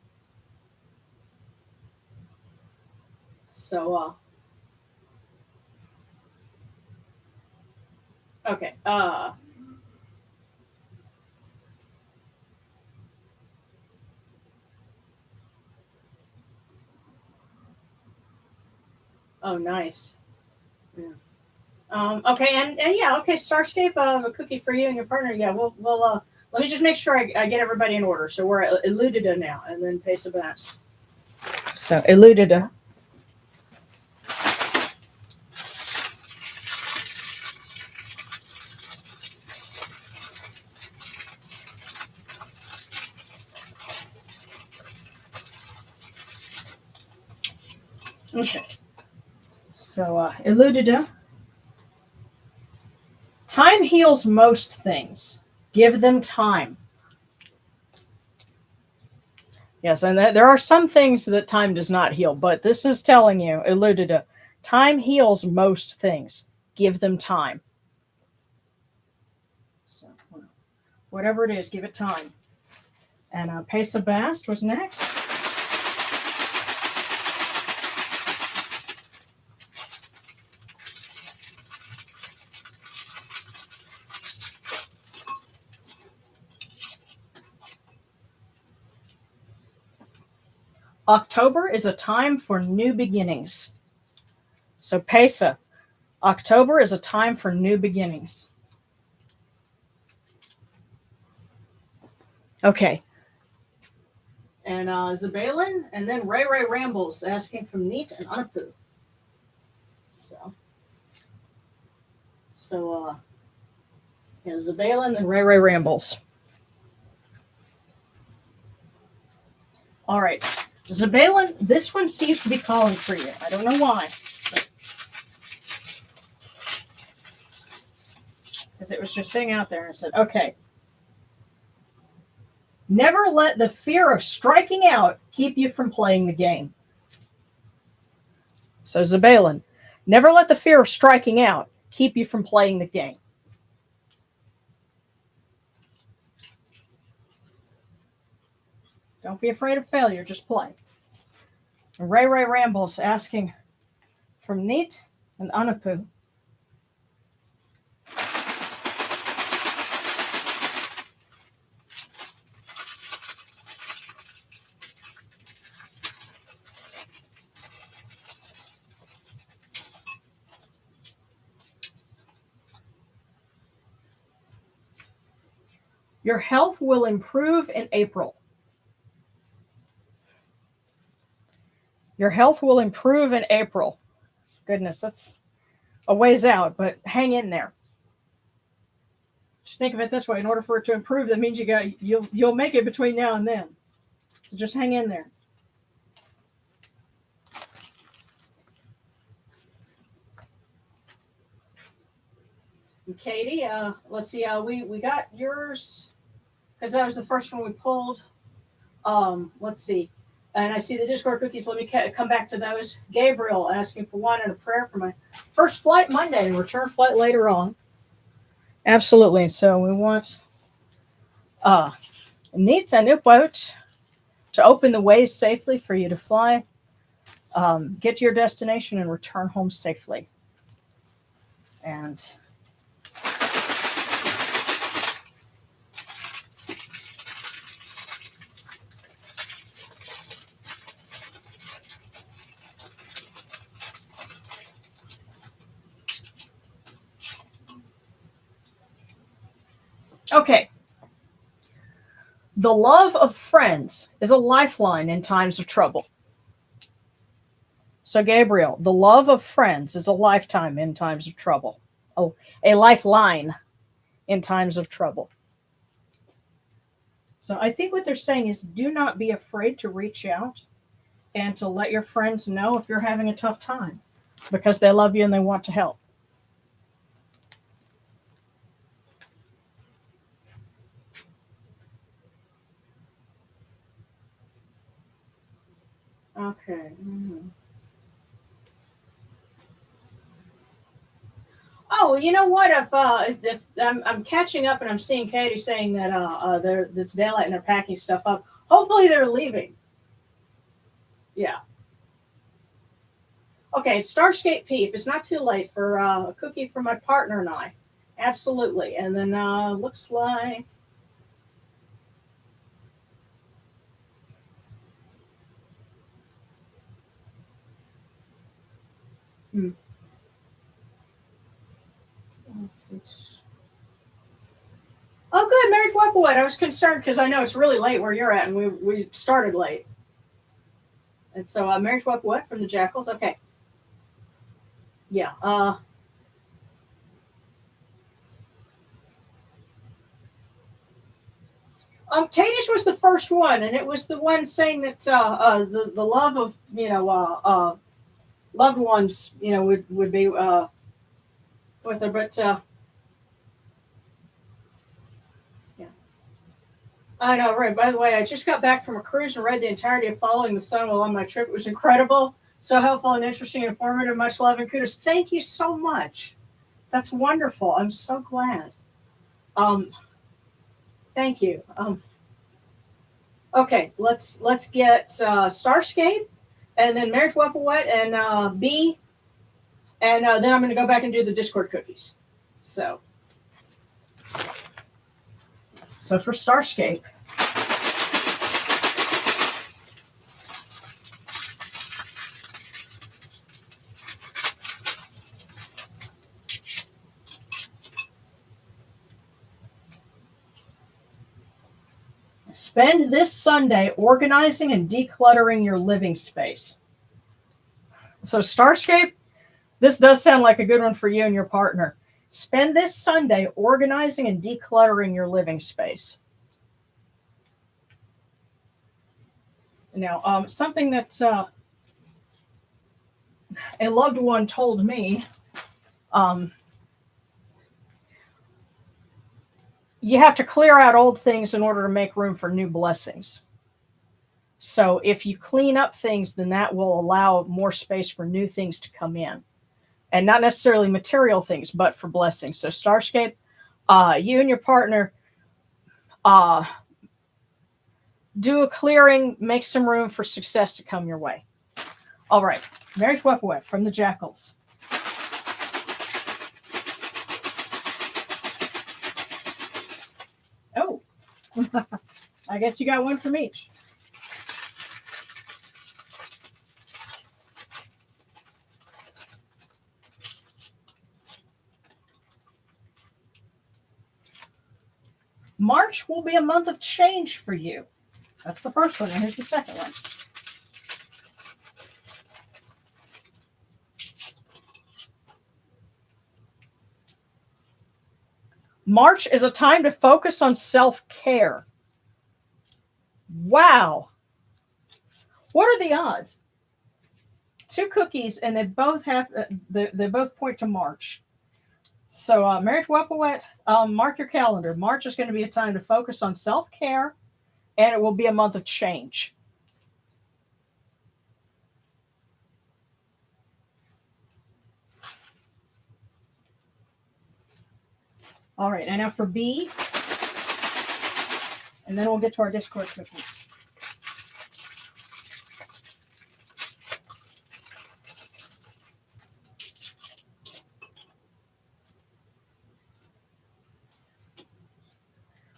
Speaker 1: So okay. Oh, nice. Yeah. Okay, and yeah, okay, Starscape, a cookie for you and your partner. Yeah, we'll let me just make sure I get everybody in order. So we're at Eludida now, and then Pesa Bast. So Eludida. Okay. So Eludida. Time heals most things. Give them time. Yes, and there are some things that time does not heal, but this is telling you, Eludida, time heals most things. Give them time. So whatever it is, give it time. And Pesa Bast was next. October is a time for new beginnings. So Pesa, October is a time for new beginnings. Okay. And Zabalin, and then Ray Ray Rambles asking from Neat and Anapu. So yeah, Zabalin and Ray Ray Rambles. All right. Zabalin, this one seems to be calling for you. I don't know why. Because it was just sitting out there and said, okay. Never let the fear of striking out keep you from playing the game. So Zabalin, never let the fear of striking out keep you from playing the game. Don't be afraid of failure, just play. Ray Ray Rambles asking from Neat and Anapu. Your health will improve in April. Your health will improve in April. Goodness, that's a ways out, but hang in there. Just think of it this way: in order for it to improve, that means you'll make it between now and then. So just hang in there. And Katie, let's see. We got yours because that was the first one we pulled. Let's see. And I see the Discord cookies. Let me come back to those. Gabriel asking for one and a prayer for my first flight Monday and return flight later on. Absolutely. So we want Neat a new boat to open the ways safely for you to fly, get to your destination, and return home safely. And okay. The love of friends is a lifeline in times of trouble. So, Gabriel, the love of friends is a lifetime in times of trouble. Oh, a lifeline in times of trouble. So I think what they're saying is do not be afraid to reach out and to let your friends know if you're having a tough time because they love you and they want to help. Okay. Mm-hmm. Oh, you know what? If I'm catching up and I'm seeing Katie saying that it's daylight and they're packing stuff up. Hopefully they're leaving. Yeah. Okay, Starscape Peep. It's not too late for a cookie for my partner and I. Absolutely. And then looks like. Oh, good, Marriage Weapwood. I was concerned because I know it's really late where you're at, and we started late. And so, Marriage Weapwood from the Jackals. Okay. Yeah. Kadish was the first one, and it was the one saying that the love of loved ones would be with her, but yeah. I know, right. By the way, I just got back from a cruise and read the entirety of Following the Sun while on my trip. It was incredible, so helpful and interesting and informative. Much love and kudos. Thank you so much. That's wonderful. I'm so glad. Thank you. Okay, let's get Starscape, and then Marriage Weapon Wet, and B, and then I'm going to go back and do the Discord cookies. So for Starscape. Spend this Sunday organizing and decluttering your living space. So Starscape, this does sound like a good one for you and your partner. Spend this Sunday organizing and decluttering your living space. Now, something that a loved one told me, you have to clear out old things in order to make room for new blessings. So if you clean up things, then that will allow more space for new things to come in. And not necessarily material things, but for blessings. So Starscape, you and your partner do a clearing, make some room for success to come your way. All right, Marriage Weapaway from the Jackals. Oh, I guess you got one from each. March will be a month of change for you. That's the first one, and here's the second one. March is a time to focus on self-care. Wow. What are the odds? 2 cookies, and they both have they both point to March. So, Marriage Weapaway, mark your calendar. March is going to be a time to focus on self-care, and it will be a month of change. All right, and now for B, and then we'll get to our Discord cookies.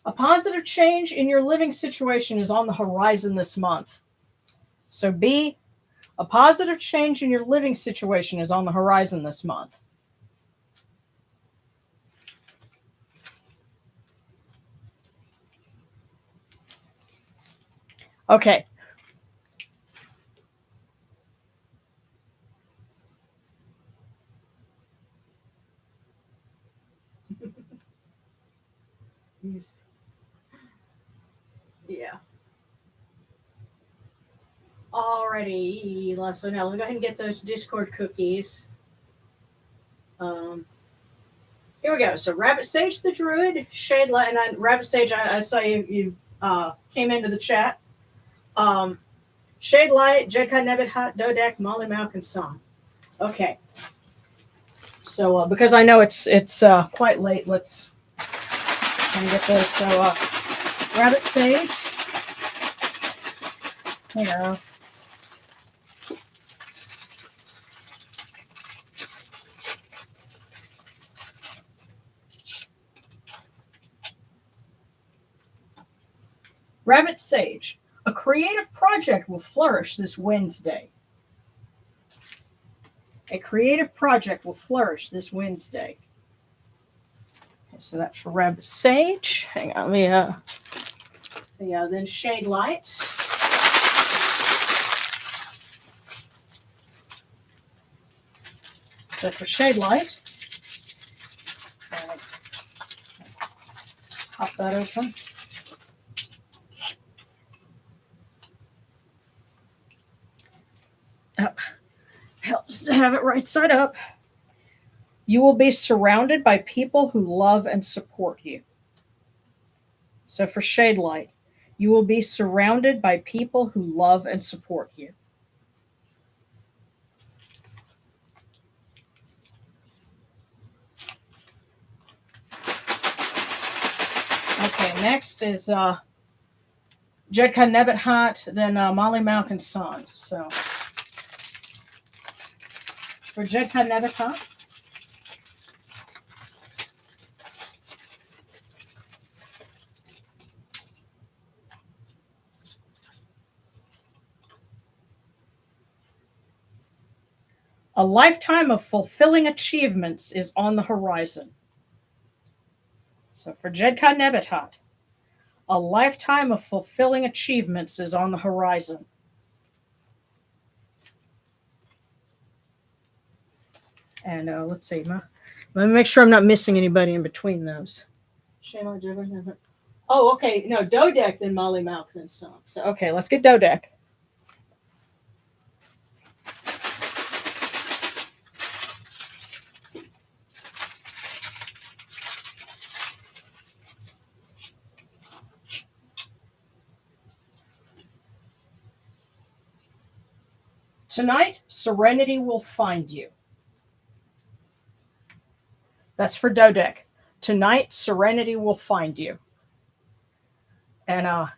Speaker 1: A positive change in your living situation is on the horizon this month. So B, a positive change in your living situation is on the horizon this month. Okay. Yeah. Alrighty, so now let me go ahead and get those Discord cookies. Here we go. So Rabbit Sage the Druid, Shade Light, and Rabbit Sage, I saw you came into the chat. Shade Light, Jedkai Nebbit Hot, Dodak, Molly Malkin Song. Okay. So because I know it's quite late, let's try and get those. So Rabbit Sage. Here. Rabbit Sage, a creative project will flourish this Wednesday. A creative project will flourish this Wednesday. Okay, so that's for Rabbit Sage. Hang on, let me see. Then Shade Light. So for Shade Light, pop that open. Helps to have it right side up. You will be surrounded by people who love and support you. So for Shade Light, you will be surrounded by people who love and support you. Okay, next is Jedkai Nebbit Hot, then Molly Malkin Son. So for Jedkai Nebbit Hot, a lifetime of fulfilling achievements is on the horizon. So for Jedkai Nebbit Hot, A lifetime of fulfilling achievements is on the horizon. And let's see. Let me make sure I'm not missing anybody in between those. Oh, okay. No, Dodek, then Molly Malk, then Song. So, okay, let's get Dodek. Tonight, serenity will find you. That's for Dodek. Tonight, serenity will find you. And I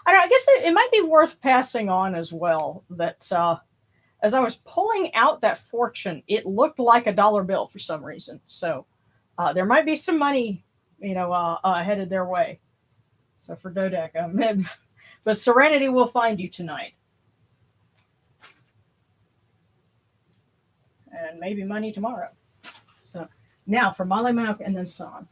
Speaker 1: guess it might be worth passing on as well that as I was pulling out that fortune, it looked like a dollar bill for some reason. So there might be some money, headed their way. So for Dodek, but serenity will find you tonight. And maybe money tomorrow. So now for Molly Malk and then Son.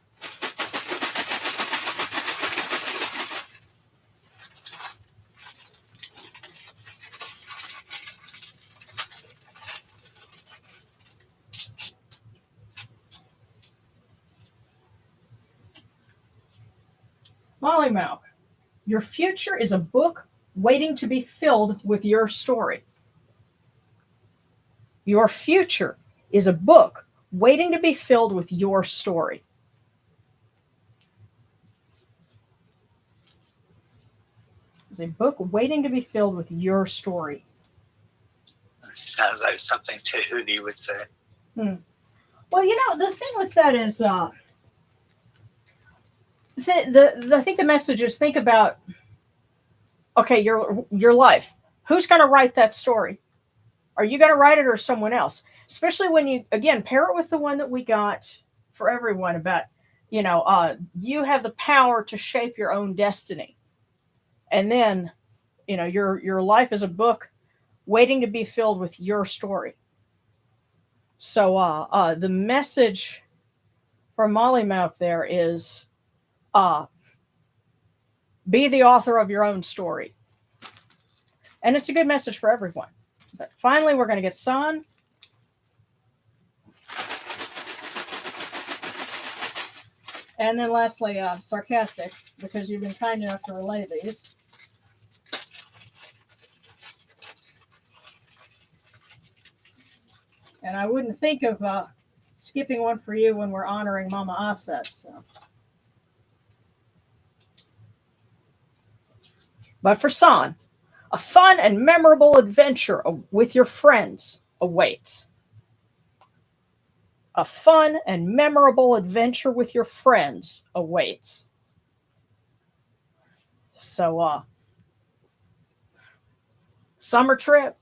Speaker 1: Molly Malk, your future is a book waiting to be filled with your story. Your future is a book waiting to be filled with your story. It's a book waiting to be filled with your story.
Speaker 3: Sounds like something Tahuti would say.
Speaker 1: Well, the thing with that is, I think the message is think about, okay, your life. Who's going to write that story? Are you going to write it or someone else? Especially when you, again, pair it with the one that we got for everyone about, you have the power to shape your own destiny. And then, your life is a book waiting to be filled with your story. So the message from Molly Malk there is be the author of your own story. And it's a good message for everyone. But finally, we're going to get San. And then lastly, sarcastic, because you've been kind enough to relay these. And I wouldn't think of skipping one for you when we're honoring Mama Aset. So. But for San, a fun and memorable adventure with your friends awaits. A fun and memorable adventure with your friends awaits. So, summer trip.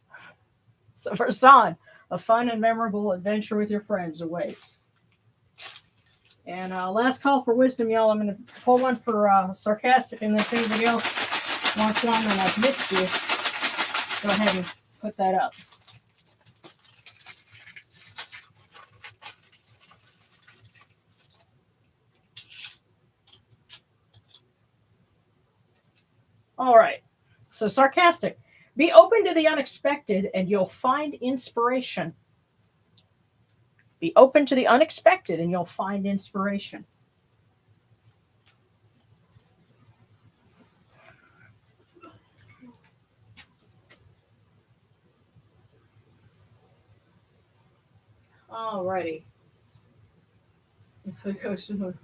Speaker 1: So for San, a fun and memorable adventure with your friends awaits. And last call for wisdom, y'all. I'm going to pull one for sarcastic, and then if anybody else wants one and I've missed you, go ahead and put that up. All right. So sarcastic. Be open to the unexpected and you'll find inspiration. Be open to the unexpected and you'll find inspiration. All righty. If it goes to the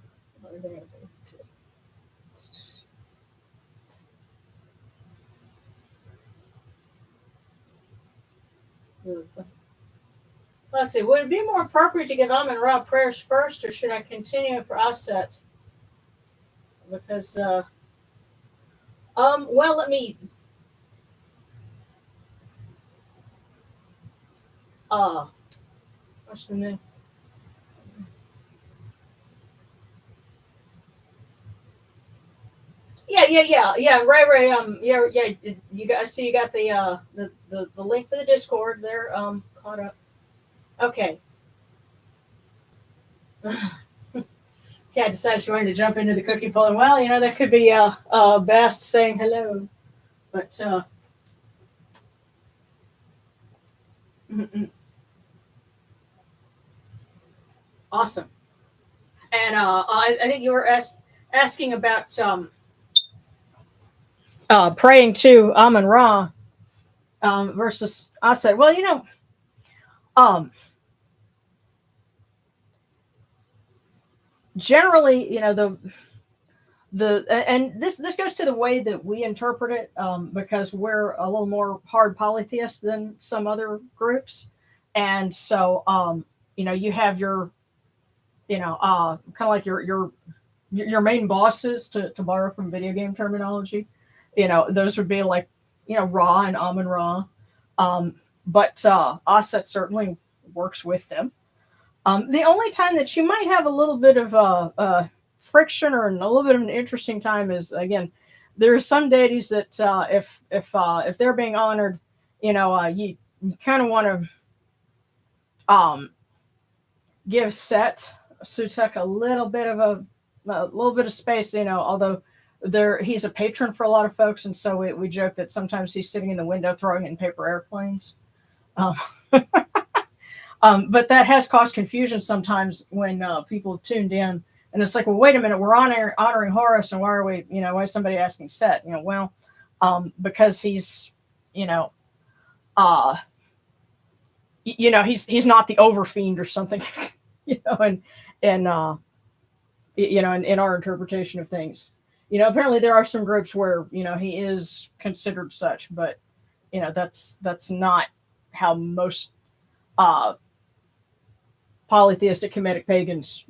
Speaker 1: let's see. Would it be more appropriate to give Amun Ra prayers first, or should I continue for Aset? Because, well, let me. What's the name? Yeah. Ray. Yeah. You guys see, you got the link for the Discord there. Caught up. Okay. Cat decides she wanted to jump into the cookie bowl, and well, that could be Bast saying hello, but awesome. And I think you were asking about praying to Amun Ra versus Aset. Well, um, generally, the and this goes to the way that we interpret it, because we're a little more hard polytheist than some other groups, and so you have your kind of like your main bosses, to borrow from video game terminology. Those would be like Ra and Amun Ra, but Aset certainly works with them. The only time that you might have a little bit of friction or a little bit of an interesting time is, again, there are some deities that if they're being honored, you kind of want to give Set Sutek a little bit of space, although he's a patron for a lot of folks, and so we joke that sometimes he's sitting in the window throwing in paper airplanes. But that has caused confusion sometimes when people have tuned in, and it's like, well, wait a minute, we're honoring Horus, and why are we, why is somebody asking Set? Because he's, he's not the overfiend or something, and in our interpretation of things. Apparently there are some groups where he is considered such, but that's not how most polytheistic Kemetic pagans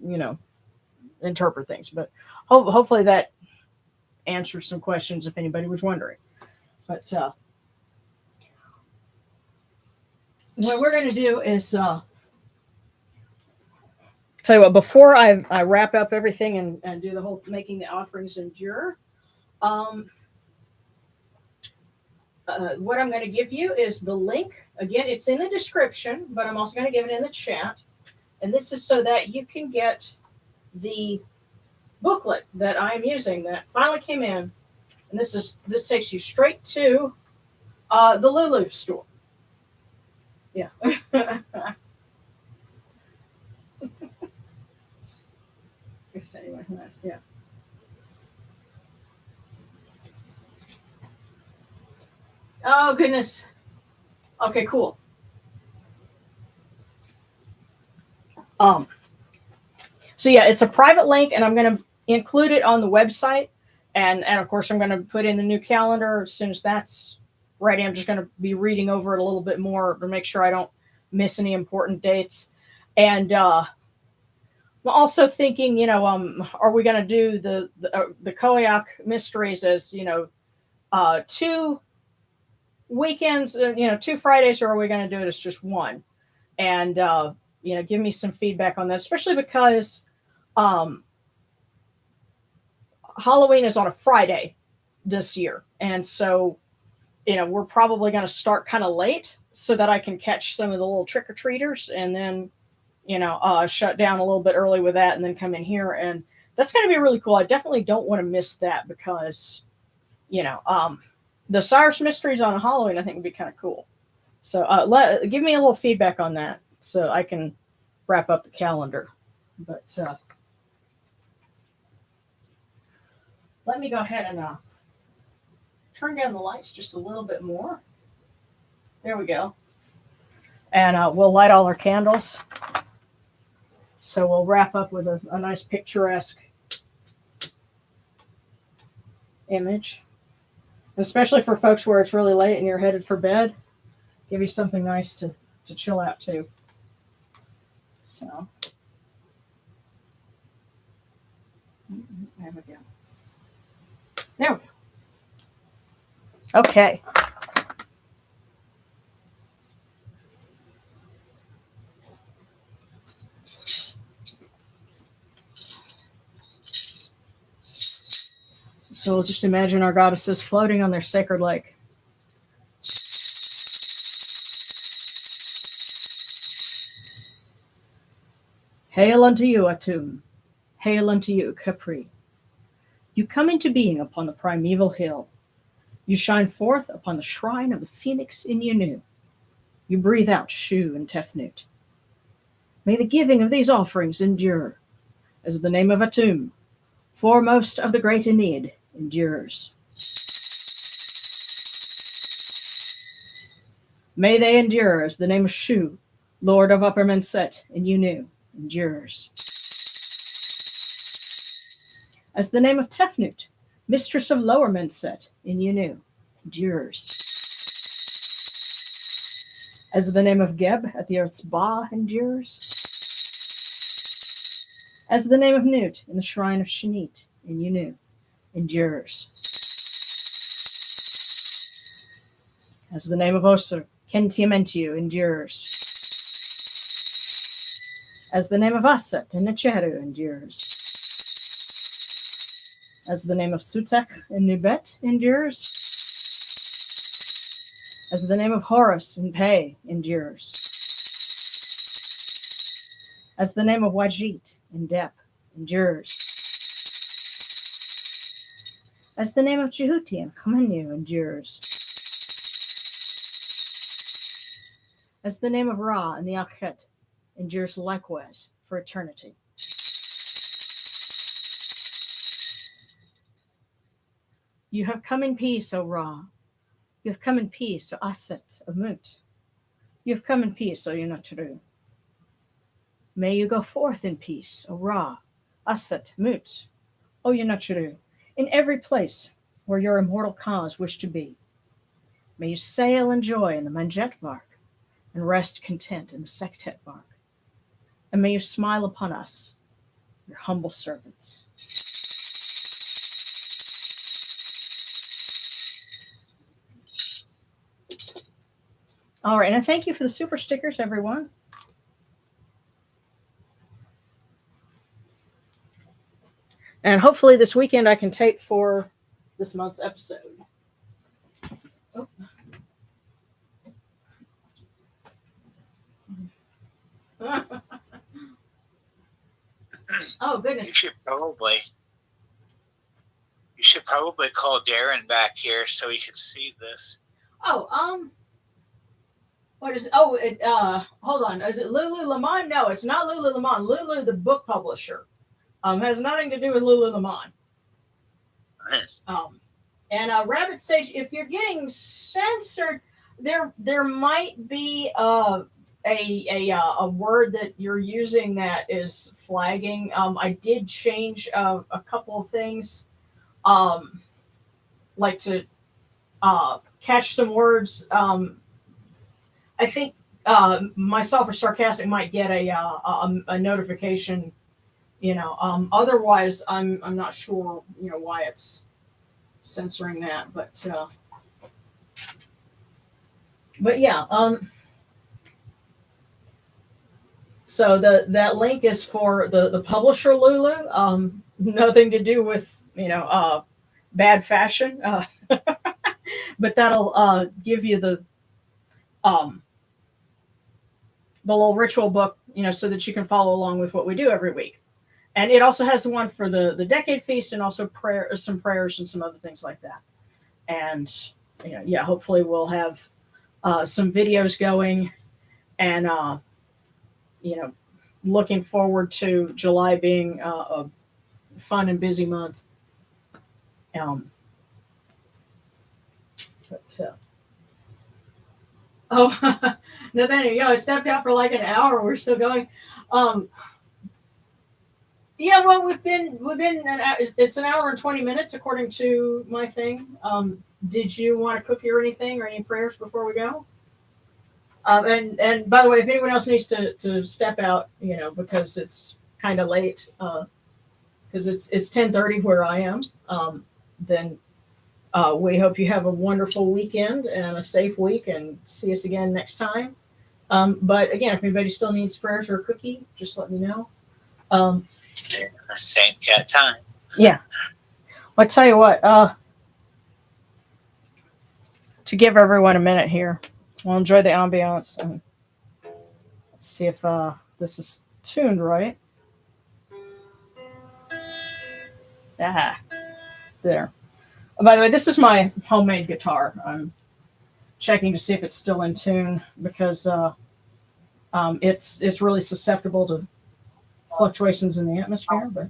Speaker 1: interpret things. But hopefully that answers some questions if anybody was wondering. But what we're going to do is tell you what, before I wrap up everything and do the whole making the offerings endure, what I'm going to give you is the link. Again, it's in the description, but I'm also going to give it in the chat. And this is so that you can get the booklet that I'm using that finally came in. And this takes you straight to the Lulu store. Yeah. Anyway, nice. Yeah. Oh goodness. Okay, cool. So yeah, it's a private link, and I'm going to include it on the website, and of course I'm going to put in the new calendar as soon as that's ready. I'm just going to be reading over it a little bit more to make sure I don't miss any important dates. And I'm also thinking, are we going to do the Koyak mysteries as 2 weekends, 2 Fridays, or are we going to do it as just one? And give me some feedback on that, especially because Halloween is on a Friday this year. And so, we're probably going to start kind of late so that I can catch some of the little trick-or-treaters, and then, shut down a little bit early with that, and then come in here. And that's going to be really cool. I definitely don't want to miss that because, the Cyrus Mysteries on Halloween, I think, would be kind of cool. So give me a little feedback on that so I can wrap up the calendar. But let me go ahead and turn down the lights just a little bit more. There we go. And we'll light all our candles. So we'll wrap up with a nice picturesque image. Especially for folks where it's really late and you're headed for bed, give you something nice to chill out too. So there we go. There we go. Okay. So we'll just imagine our goddesses floating on their sacred lake. Hail unto you, Atum. Hail unto you, Capri. You come into being upon the primeval hill. You shine forth upon the shrine of the phoenix in Yanu. You breathe out Shu and Tefnut. May the giving of these offerings endure, as the name of Atum, foremost of the great Enid, endures. May they endure as the name of Shu, Lord of Upper Menset in Yunu, endures. As the name of Tefnut, Mistress of Lower Menset in Yunu, endures. As the name of Geb at the earth's Ba endures. As the name of Nut in the shrine of Shanit in Yunu endures. As the name of Osir, Kentiamentiu endures. As the name of Aset in Isheru endures. As the name of Sutek in Nubet endures. As the name of Horus in Pe endures. As the name of Wajit in Dep endures. As the name of Jehuti in Kamenu endures. As the name of Ra in the Akhet endures likewise for eternity. You have come in peace, O Ra. You have come in peace, O Aset of Mut. You have come in peace, O Yunatru. May you go forth in peace, O Ra, Aset, Mut, O Yunatru, in every place where your immortal cause wish to be. May you sail in joy in the Manjet bark, and rest content in the Sektet bark. And may you smile upon us, your humble servants. All right, and I thank you for the super stickers, everyone. And hopefully this weekend I can tape for this month's episode. Oh, oh goodness.
Speaker 3: You should probably call Darren back here so he can see this.
Speaker 1: Oh, what is it? Oh, hold on. Is it Lululemon? No, it's not Lululemon. Lulu, the book publisher, has nothing to do with Lululemon. And Rabbit Stage, if you're getting censored, there might be a word that you're using that is flagging. I did change a couple of things, like to catch some words. I think myself or Sarcastic might get a notification. Otherwise, I'm not sure. Why it's censoring that, but yeah. So that link is for the publisher Lulu. Nothing to do with bad fashion, but that'll give you the little ritual book, so that you can follow along with what we do every week. And it also has the one for the Decade Feast, and also some prayers and some other things like that. And hopefully we'll have some videos going, and looking forward to July being a fun and busy month. Nathaniel, I stepped out for like an hour. We're still going. Yeah, well, we've been it's an hour and 20 minutes according to my thing. Did you want a cookie or anything, or any prayers before we go? And by the way, if anyone else needs to step out, because it's kind of late, because it's 10:30 where I am, then we hope you have a wonderful weekend and a safe week, and see us again next time. But again, if anybody still needs prayers or a cookie, just let me know.
Speaker 3: Same cat time.
Speaker 1: Yeah. Well, I tell you what, to give everyone a minute here, we'll enjoy the ambiance, and let's see if this is tuned right. Ah, there. Oh, by the way, this is my homemade guitar. I'm checking to see if it's still in tune because it's really susceptible to fluctuations in the atmosphere. But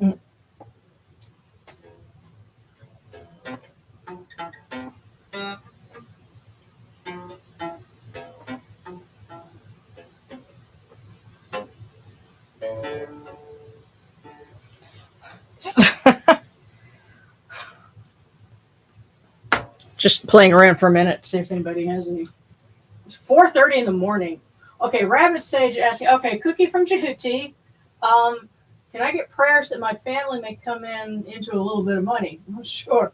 Speaker 1: mm. Just playing around for a minute, see if anybody has any. It's 4:30 in the morning. Okay, Rabbit Sage asking. Okay, Cookie from Jehuti. Can I get prayers that my family may come into a little bit of money? Oh, sure.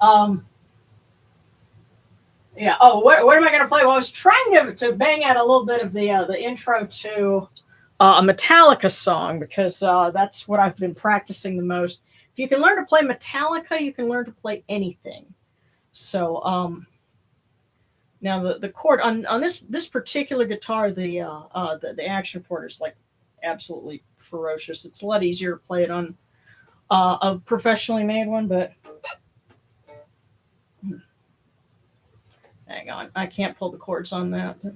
Speaker 1: Um, yeah. Oh, what am I going to play? Well, I was trying to bang out a little bit of the intro to a Metallica song because that's what I've been practicing the most. If you can learn to play Metallica, you can learn to play anything. So now the chord on this particular guitar, the action chord is like absolutely ferocious. It's a lot easier to play it on a professionally made one, but hang on, I can't pull the chords on that. But.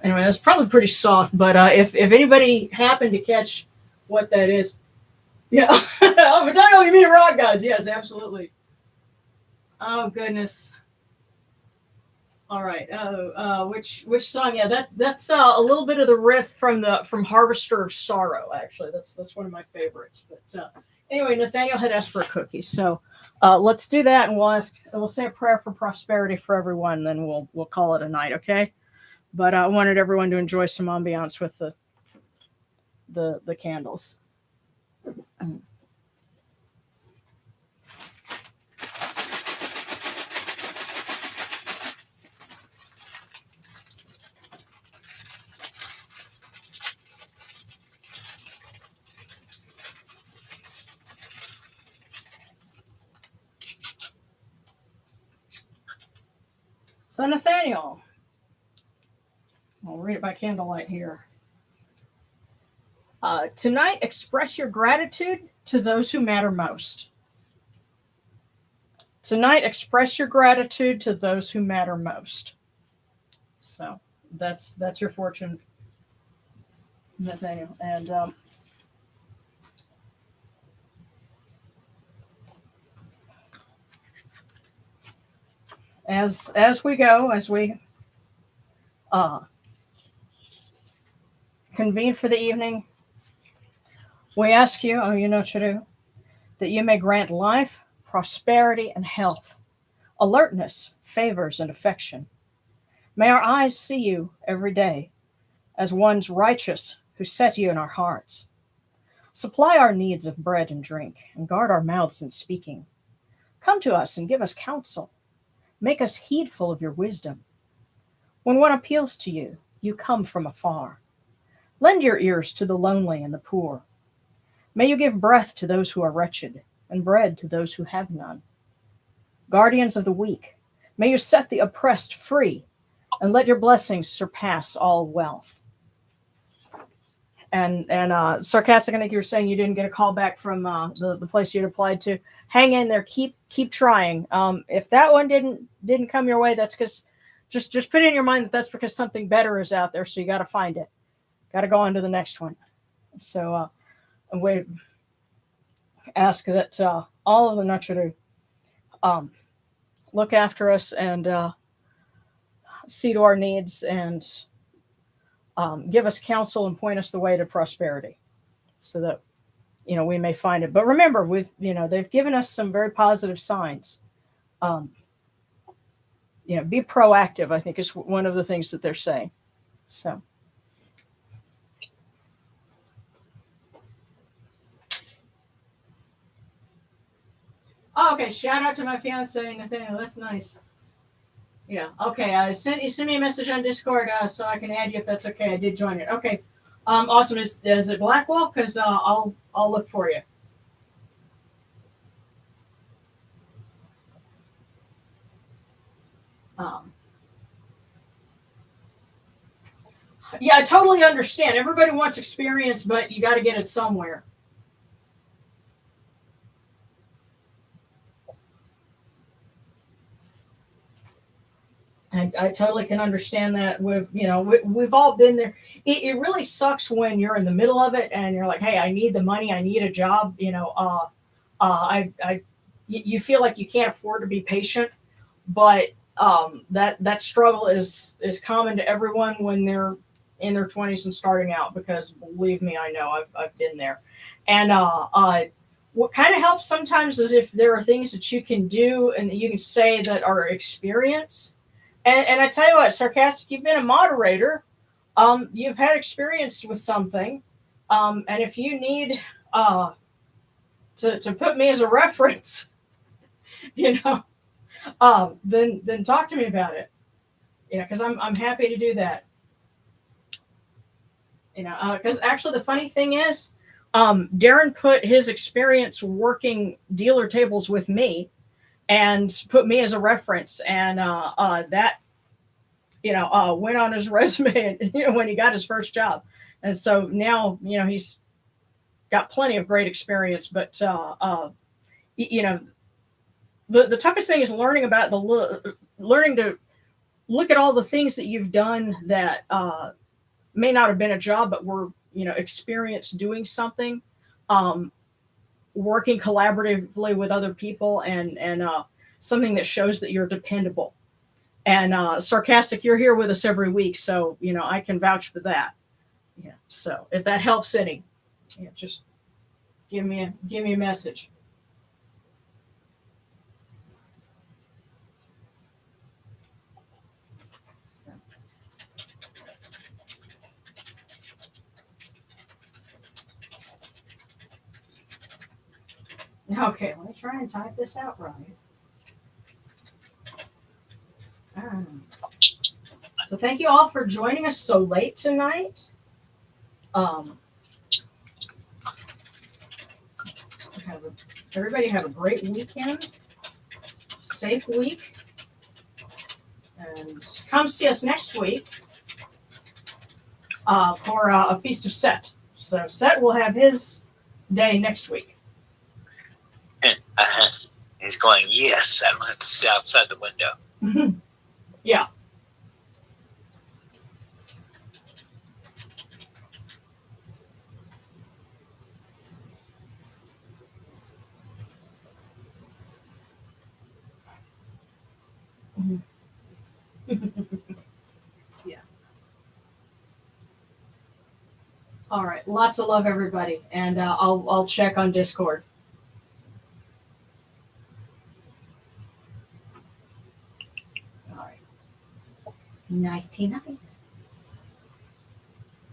Speaker 1: Anyway, that's probably pretty soft, but if anybody happened to catch what that is, yeah, we're talking about you mean rock gods. Yes, absolutely. Oh goodness. All right. Which song? Yeah, that's a little bit of the riff from Harvester of Sorrow. Actually, that's one of my favorites. But anyway, Nathaniel had asked for a cookie, so let's do that, and we'll say a prayer for prosperity for everyone, and then we'll call it a night. Okay. But I wanted everyone to enjoy some ambiance with the candles. So Nathaniel, I'll read it by candlelight here. Tonight, express your gratitude to those who matter most. Tonight, express your gratitude to those who matter most. So that's your fortune, Nathaniel. And as we go, as we convene for the evening, we ask you, oh, you know what to do, that you may grant life, prosperity, and health, alertness, favors, and affection. May our eyes see you every day as ones righteous who set you in our hearts. Supply our needs of bread and drink, and guard our mouths in speaking. Come to us and give us counsel. Make us heedful of your wisdom. When one appeals to you, you come from afar. Lend your ears to the lonely and the poor. May you give breath to those who are wretched, and bread to those who have none. Guardians of the weak, may you set the oppressed free, and let your blessings surpass all wealth. And sarcastic, I think you were saying you didn't get a call back from the place you'd applied to. Hang in there, keep trying. If that one didn't come your way, that's because just put in your mind that that's because something better is out there. So you got to find it. Got to go on to the next one. So we ask that all of the Natcharu look after us and see to our needs and give us counsel and point us the way to prosperity, so that we may find it. But remember, they've given us some very positive signs. Be proactive, I think, is one of the things that they're saying. So. Oh, okay. Shout out to my fiance Nathaniel. That's nice. Yeah. Okay. Send me a message on Discord so I can add you if that's okay. I did join it. Okay. Awesome. Is it Blackwell? Because I'll look for you. Yeah, I totally understand. Everybody wants experience, but you got to get it somewhere. I totally can understand that. We've all been there. It really sucks when you're in the middle of it and you're like, hey, I need the money, I need a job. You feel like you can't afford to be patient, but that struggle is common to everyone when they're in their 20s and starting out. Because believe me, I know I've been there. And what kind of helps sometimes is if there are things that you can do and that you can say that are experience. And I tell you what, Sarcastic, you've been a moderator. You've had experience with something. And if you need to put me as a reference, then talk to me about it. Because I'm happy to do that. Because actually the funny thing is, Darren put his experience working dealer tables with me and put me as a reference, and that went on his resume when he got his first job. And so now he's got plenty of great experience. But the toughest thing is learning to look at all the things that you've done that may not have been a job, but were experience doing something, working collaboratively with other people, and something that shows that you're dependable. And Sarcastic, you're here with us every week, so I can vouch for that. Yeah. So if that helps any, just give me a message. So. Okay, let me try and type this out right. So thank you all for joining us so late tonight. Everybody have a great weekend, safe week, and come see us next week for a Feast of Set. So Set will have his day next week.
Speaker 3: He's going, yes, I don't have to sit outside the window.
Speaker 1: Mm-hmm. Yeah. Yeah. All right. Lots of love, everybody, and I'll check on Discord. All right. Nighty night.